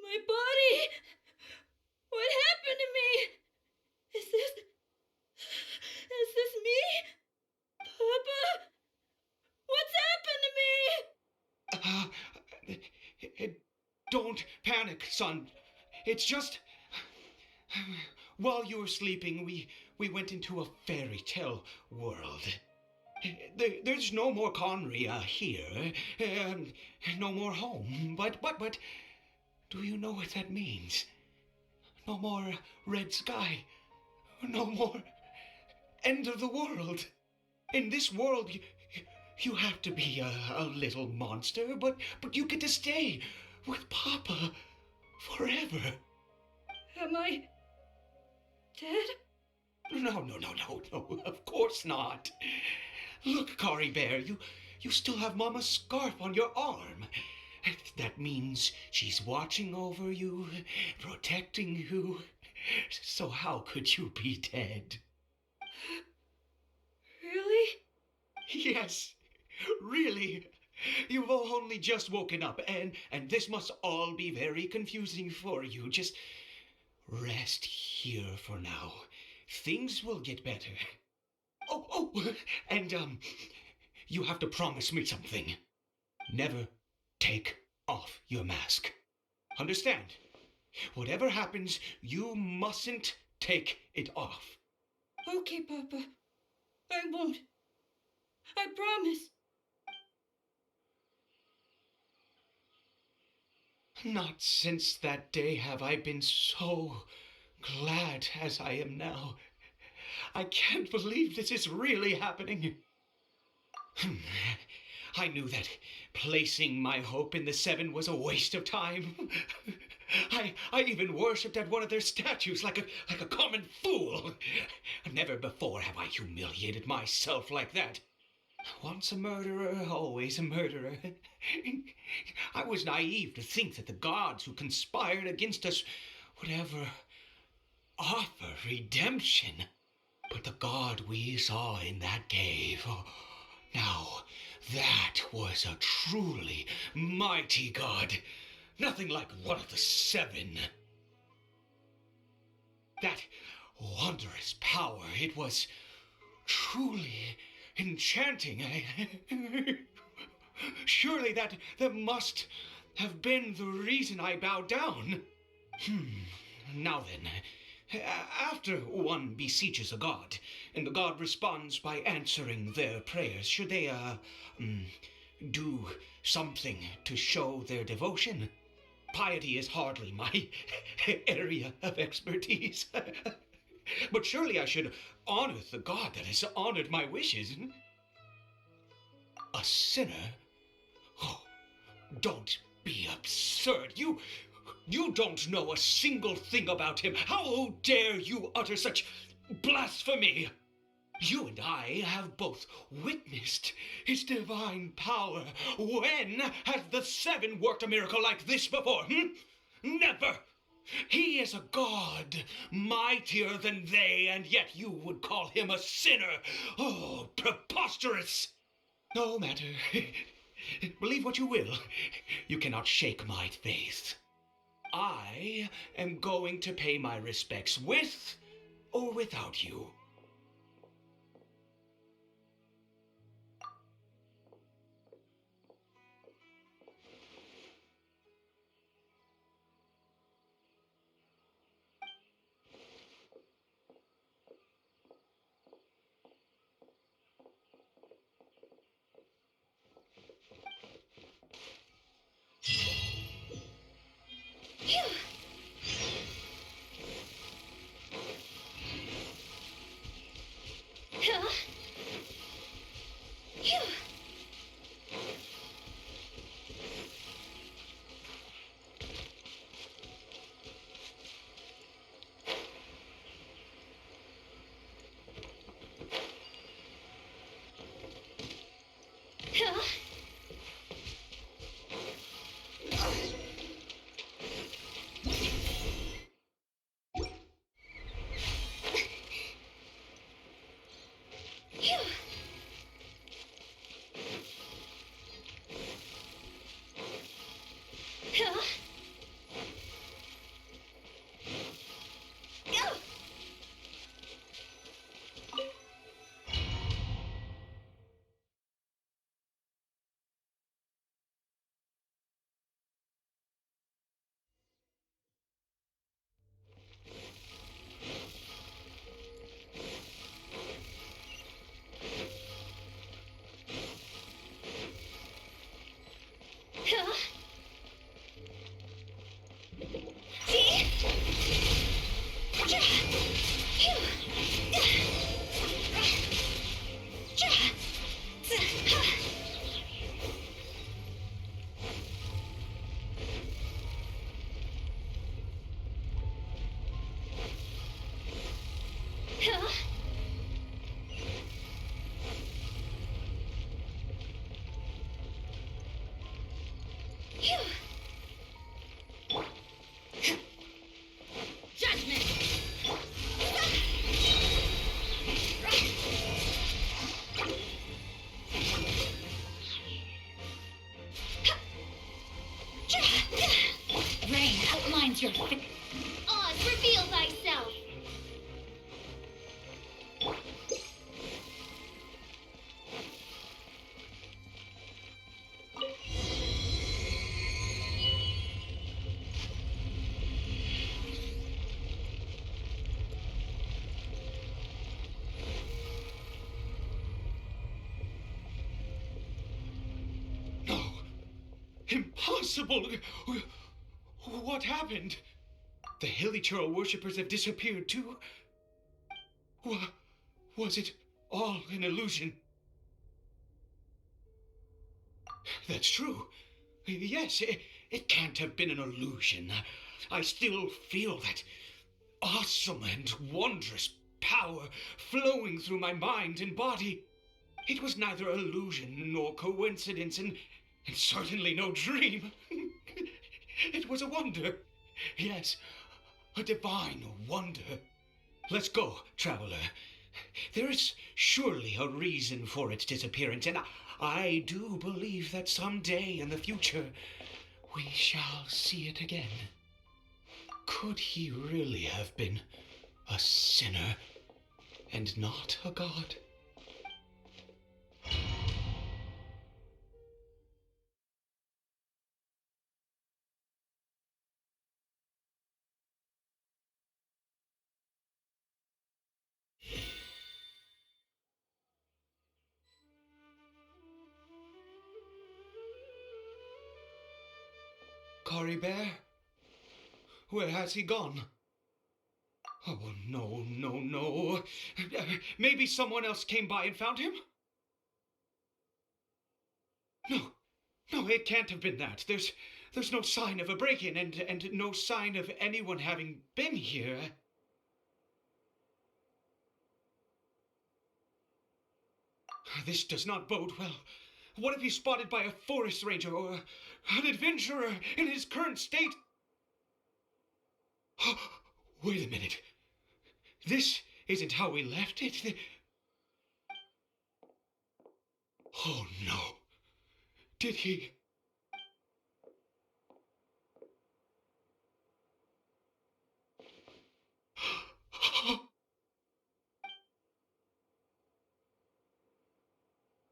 My body! What happened to me? Is this me? Papa? What's happened to me? Don't panic, son. It's just. While you were sleeping, we went into a fairy tale world. There's no more Conria here. No more home. But, do you know what that means? No more red sky. No more end of the world. In this world, you have to be a little monster, but you get to stay with Papa forever. Am I dead? No, of course not. Look, Cory Bear, you still have Mama's scarf on your arm. That means she's watching over you, protecting you. So how could you be dead? Really? Yes, really. You've only just woken up, and this must all be very confusing for you. Just rest here for now. Things will get better. Oh, and you have to promise me something. Never take off your mask. Understand? Whatever happens, you mustn't take it off. Okay, Papa. I won't. I promise. Not since that day have I been so glad as I am now. I can't believe this is really happening. I knew that placing my hope in the Seven was a waste of time. I even worshipped at one of their statues like a common fool. Never before have I humiliated myself like that. Once a murderer, always a murderer. I was naive to think that the gods who conspired against us would ever offer redemption. But the God we saw in that cave, now that was a truly mighty God. Nothing like one of the Seven. That wondrous power, it was truly enchanting. Surely that must have been the reason I bowed down. Now then, after one beseeches a god, and the god responds by answering their prayers, should they, do something to show their devotion? Piety is hardly my area of expertise. But surely I should honor the god that has honored my wishes. A sinner? Oh, don't be absurd. You don't know a single thing about him. How dare you utter such blasphemy? You and I have both witnessed his divine power. When has the Seven worked a miracle like this before? Never! He is a god, mightier than they, and yet you would call him a sinner. Oh, preposterous! No matter. Believe what you will. You cannot shake my faith. I am going to pay my respects with or without you. outlines your fate. Oz, reveal thyself. No. Impossible. What happened? The Hilly Churl worshippers have disappeared too? Was it all an illusion? That's true. Yes, it can't have been an illusion. I still feel that awesome and wondrous power flowing through my mind and body. It was neither illusion nor coincidence, and certainly no dream. It was a wonder. Yes, a divine wonder. Let's go, traveler. There is surely a reason for its disappearance, and I do believe that someday in the future we shall see it again. Could he really have been a sinner and not a god? Cory Bear? Where has he gone? Oh, no, no, no. Maybe someone else came by and found him? No, it can't have been that. There's no sign of a break-in and no sign of anyone having been here. This does not bode well. What if he's spotted by a forest ranger or an adventurer in his current state? Wait a minute. This isn't how we left it. Oh no. Did he?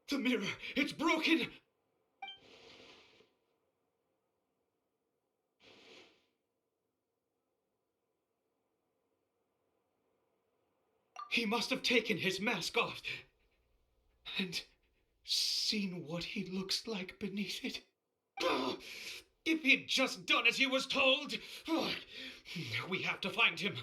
The mirror, it's broken! He must have taken his mask off and seen what he looks like beneath it. If he'd just done as he was told! We have to find him.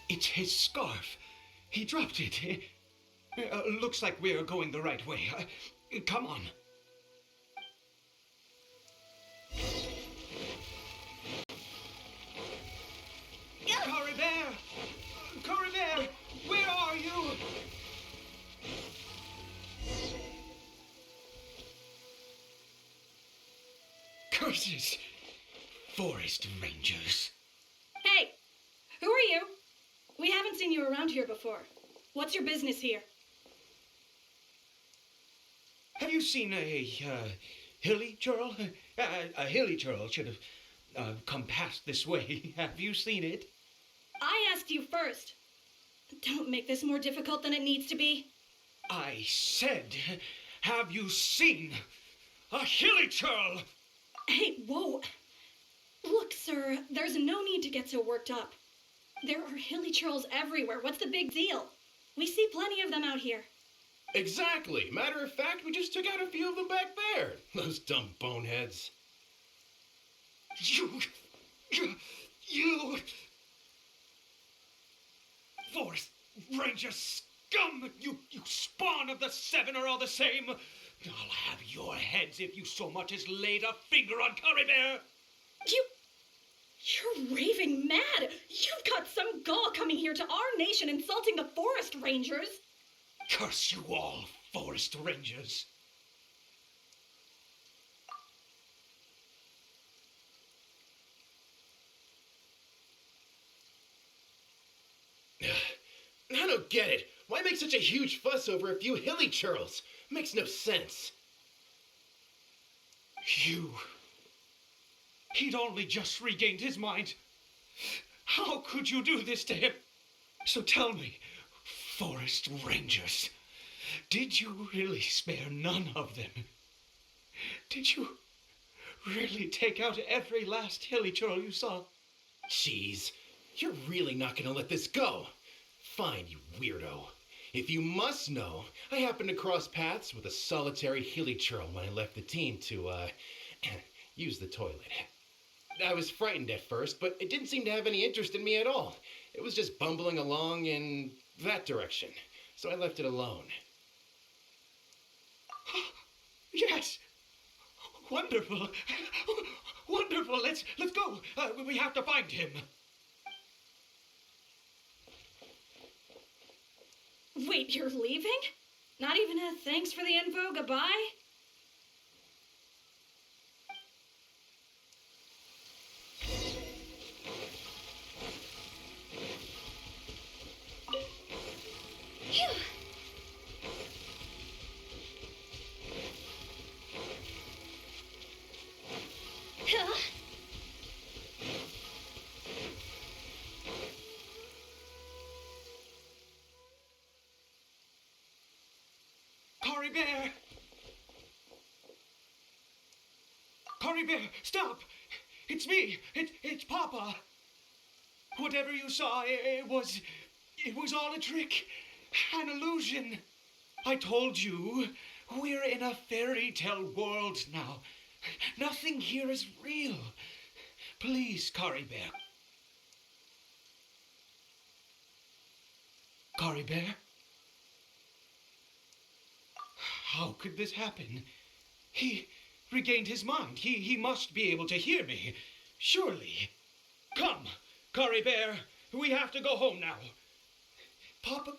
It's his scarf. He dropped it. Looks like we're going the right way. Come on. Cory Bear! Cory Bear! Where are you? Curses! Forest rangers. Hey! Who are you? We haven't seen you around here before. What's your business here? Have you seen a hilly churl? A hilly churl should have come past this way. Have you seen it? I asked you first. Don't make this more difficult than it needs to be. I said, have you seen a hilly churl? Hey, whoa. Look, sir, there's no need to get so worked up. There are hilly churls everywhere. What's the big deal? We see plenty of them out here. Exactly. Matter of fact, we just took out a few of them back there. Those dumb boneheads. You Forest Ranger scum! You spawn of the Seven are all the same. I'll have your heads if you so much as laid a finger on Cory Bear. You're raving mad! You've got some gall coming here to our nation insulting the Forest Rangers! Curse you all, Forest Rangers! don't get it. Why make such a huge fuss over a few hilly churls? Makes no sense. He'd only just regained his mind. How could you do this to him? So tell me, forest rangers, did you really spare none of them? Did you really take out every last hilly churl you saw? Jeez, you're really not gonna let this go. Fine, you weirdo. If you must know, I happened to cross paths with a solitary hilly churl when I left the team to, use the toilet. I was frightened at first, but it didn't seem to have any interest in me at all. It was just bumbling along in that direction, so I left it alone. Yes! Wonderful! Wonderful! Let's go! We have to find him! Wait, you're leaving? Not even a thanks for the info, goodbye? Phew. Huh? Cory Bear! Cory Bear, stop! It's me! It's Papa! Whatever you saw, it was all a trick, an illusion. I told you, we're in a fairy tale world now. Nothing here is real. Please, Cory Bear. Cory Bear? How could this happen? He regained his mind. He must be able to hear me. Surely. Come, Cory Bear. We have to go home now. Papa...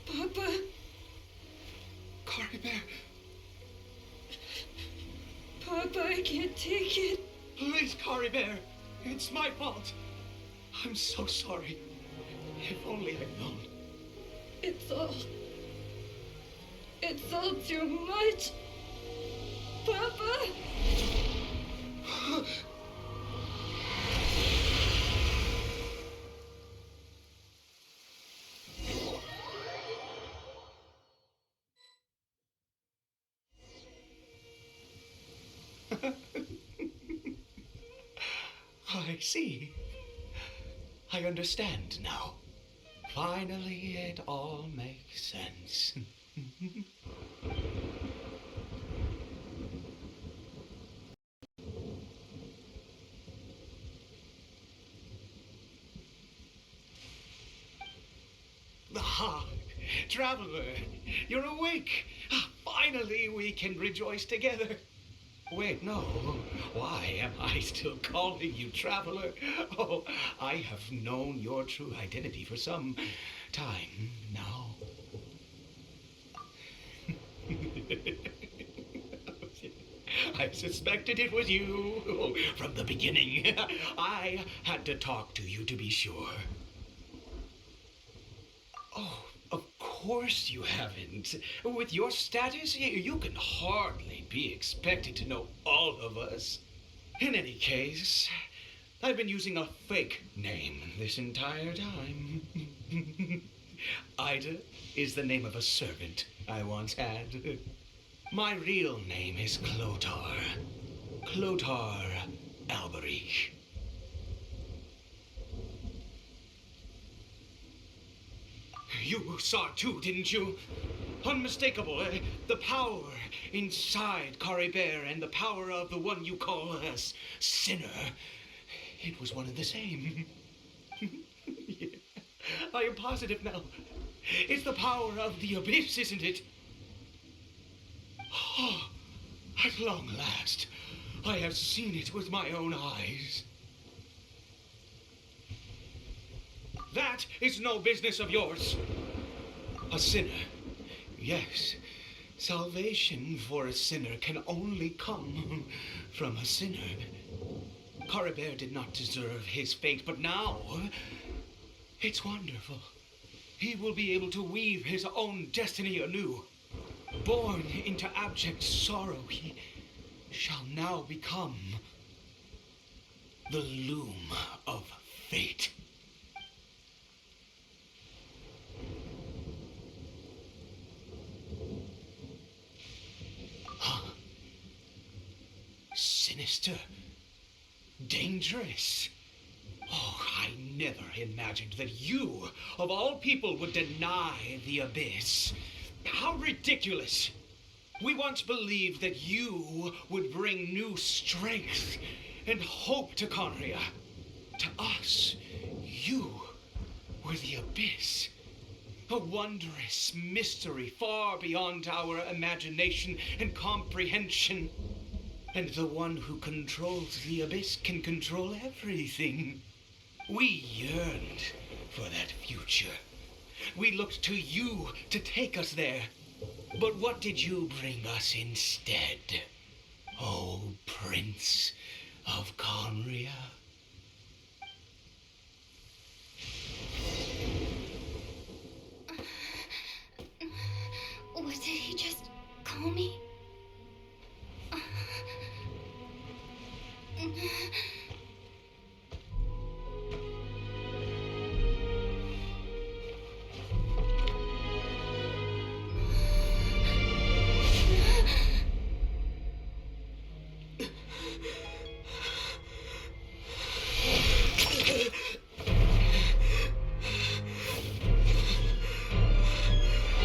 Papa? Cory Bear, Papa, I can't take it. please, Cory Bear. It's my fault. I'm so sorry. If only I'd known. It's all too much. Papa? I see. I understand now. Finally, it all makes sense. Ah, Traveler, you're awake. Finally, we can rejoice together. Wait, no. Why am I still calling you Traveler? Oh, I have known your true identity for some time now. I suspected it was you from the beginning. I had to talk to you to be sure. Oh, of course you haven't. With your status, you can hardly be expected to know all of us. In any case, I've been using a fake name this entire time. Ida is the name of a servant I once had. My real name is Clotar. Clotar Alberich. You saw it too, didn't you? Unmistakable. The power inside Cory Bear and the power of the one you call a sinner. It was one and the same. Yeah. I am positive now. It's the power of the abyss, isn't it? Oh, at long last, I have seen it with my own eyes. That is no business of yours. A sinner, yes, Salvation for a sinner can only come from a sinner. Caribert did not deserve his fate, but now it's wonderful. He will be able to weave his own destiny anew. Born into abject sorrow, he shall now become the loom of fate. Huh? Sinister. Dangerous. Oh, I never imagined that you, of all people, would deny the abyss. How ridiculous! We once believed that you would bring new strength and hope to Conria. To us, you were the abyss. A wondrous mystery far beyond our imagination and comprehension. And the one who controls the abyss can control everything. We yearned for that future. We looked to you to take us there. But what did you bring us instead? Oh, Prince of Conria? What did he just call me?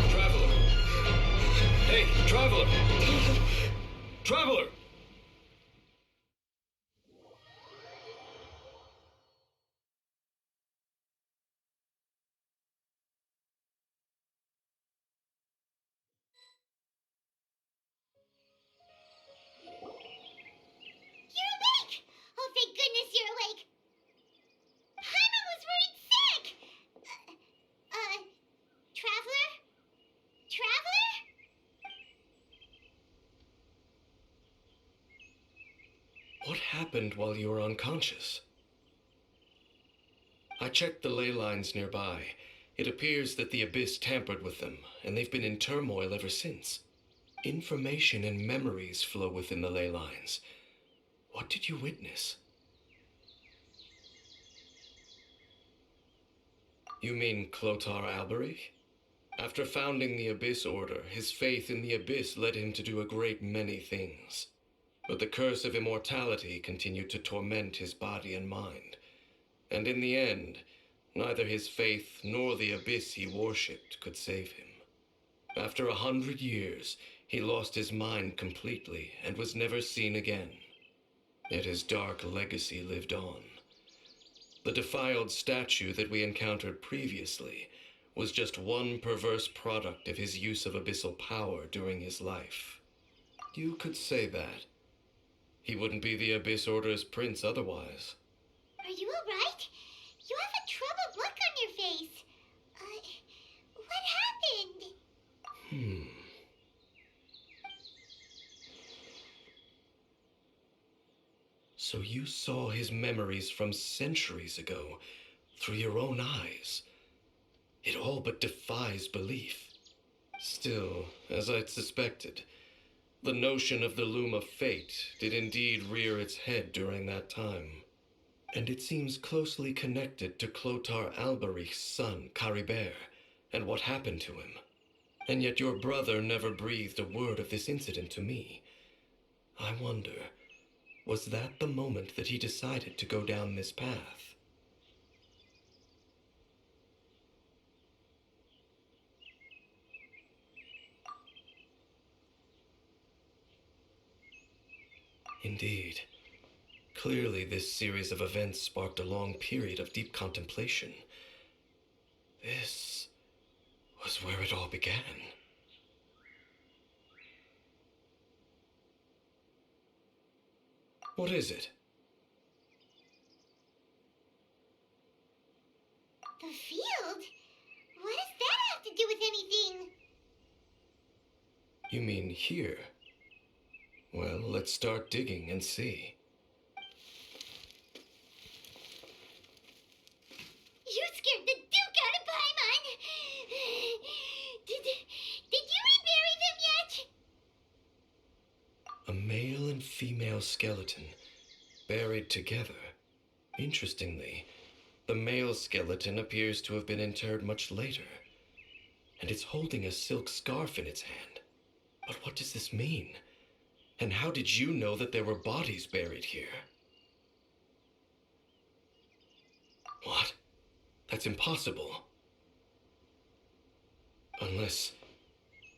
Traveler! Hey, Traveler! Traveler! You're awake! Oh, thank goodness you're awake! Paimon was worried sick! Traveler? Traveler? What happened while you were unconscious? I checked the ley lines nearby. It appears that the Abyss tampered with them, and they've been in turmoil ever since. Information and memories flow within the ley lines. What did you witness? You mean Clotar Alberich? After founding the Abyss Order, his faith in the Abyss led him to do a great many things. But the curse of immortality continued to torment his body and mind. And in the end, neither his faith nor the Abyss he worshipped could save him. After 100 years, he lost his mind completely and was never seen again. Yet his dark legacy lived on. The defiled statue that we encountered previously was just one perverse product of his use of abyssal power during his life. You could say that. He wouldn't be the Abyss Order's prince otherwise. Are you alright? You have a troubled look on your face. What happened? So you saw his memories from centuries ago through your own eyes. It all but defies belief. Still, as I'd suspected, the notion of the Loom of Fate did indeed rear its head during that time. And it seems closely connected to Clotar Alberich's son, Caribert, and what happened to him. And yet your brother never breathed a word of this incident to me. I wonder, was that the moment that he decided to go down this path? Indeed. Clearly, this series of events sparked a long period of deep contemplation. This was where it all began. What is it? The field? What does that have to do with anything? You mean here? Well, let's start digging and see. You scared the Duke out of Paimon! Did you rebury them yet? A male and female skeleton, buried together. Interestingly, the male skeleton appears to have been interred much later, and it's holding a silk scarf in its hand. But what does this mean? And how did you know that there were bodies buried here? What? That's impossible. Unless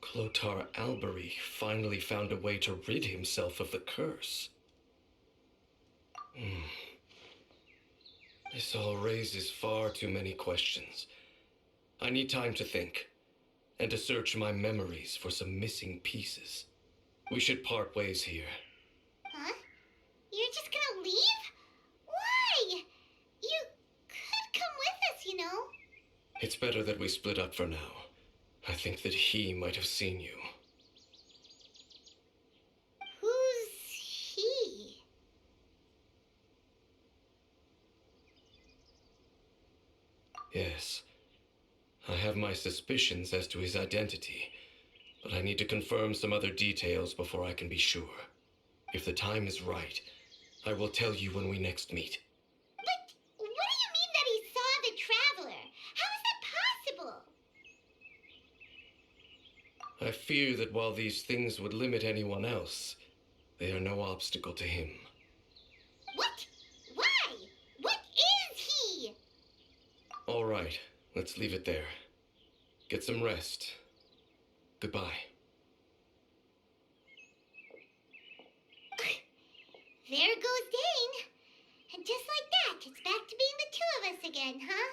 Clotar Albery finally found a way to rid himself of the curse. This all raises far too many questions. I need time to think, and to search my memories for some missing pieces. We should part ways here. Huh? You're just gonna leave? Why? You could come with us, you know. It's better that we split up for now. I think that he might have seen you. Who's he? Yes. I have my suspicions as to his identity, but I need to confirm some other details before I can be sure. If the time is right, I will tell you when we next meet. But what do you mean that he saw the Traveler? How is that possible? I fear that while these things would limit anyone else, they are no obstacle to him. What? Why? What is he? All right, let's leave it there. Get some rest. Goodbye. There goes Dane. And just like that, it's back to being the two of us again, huh?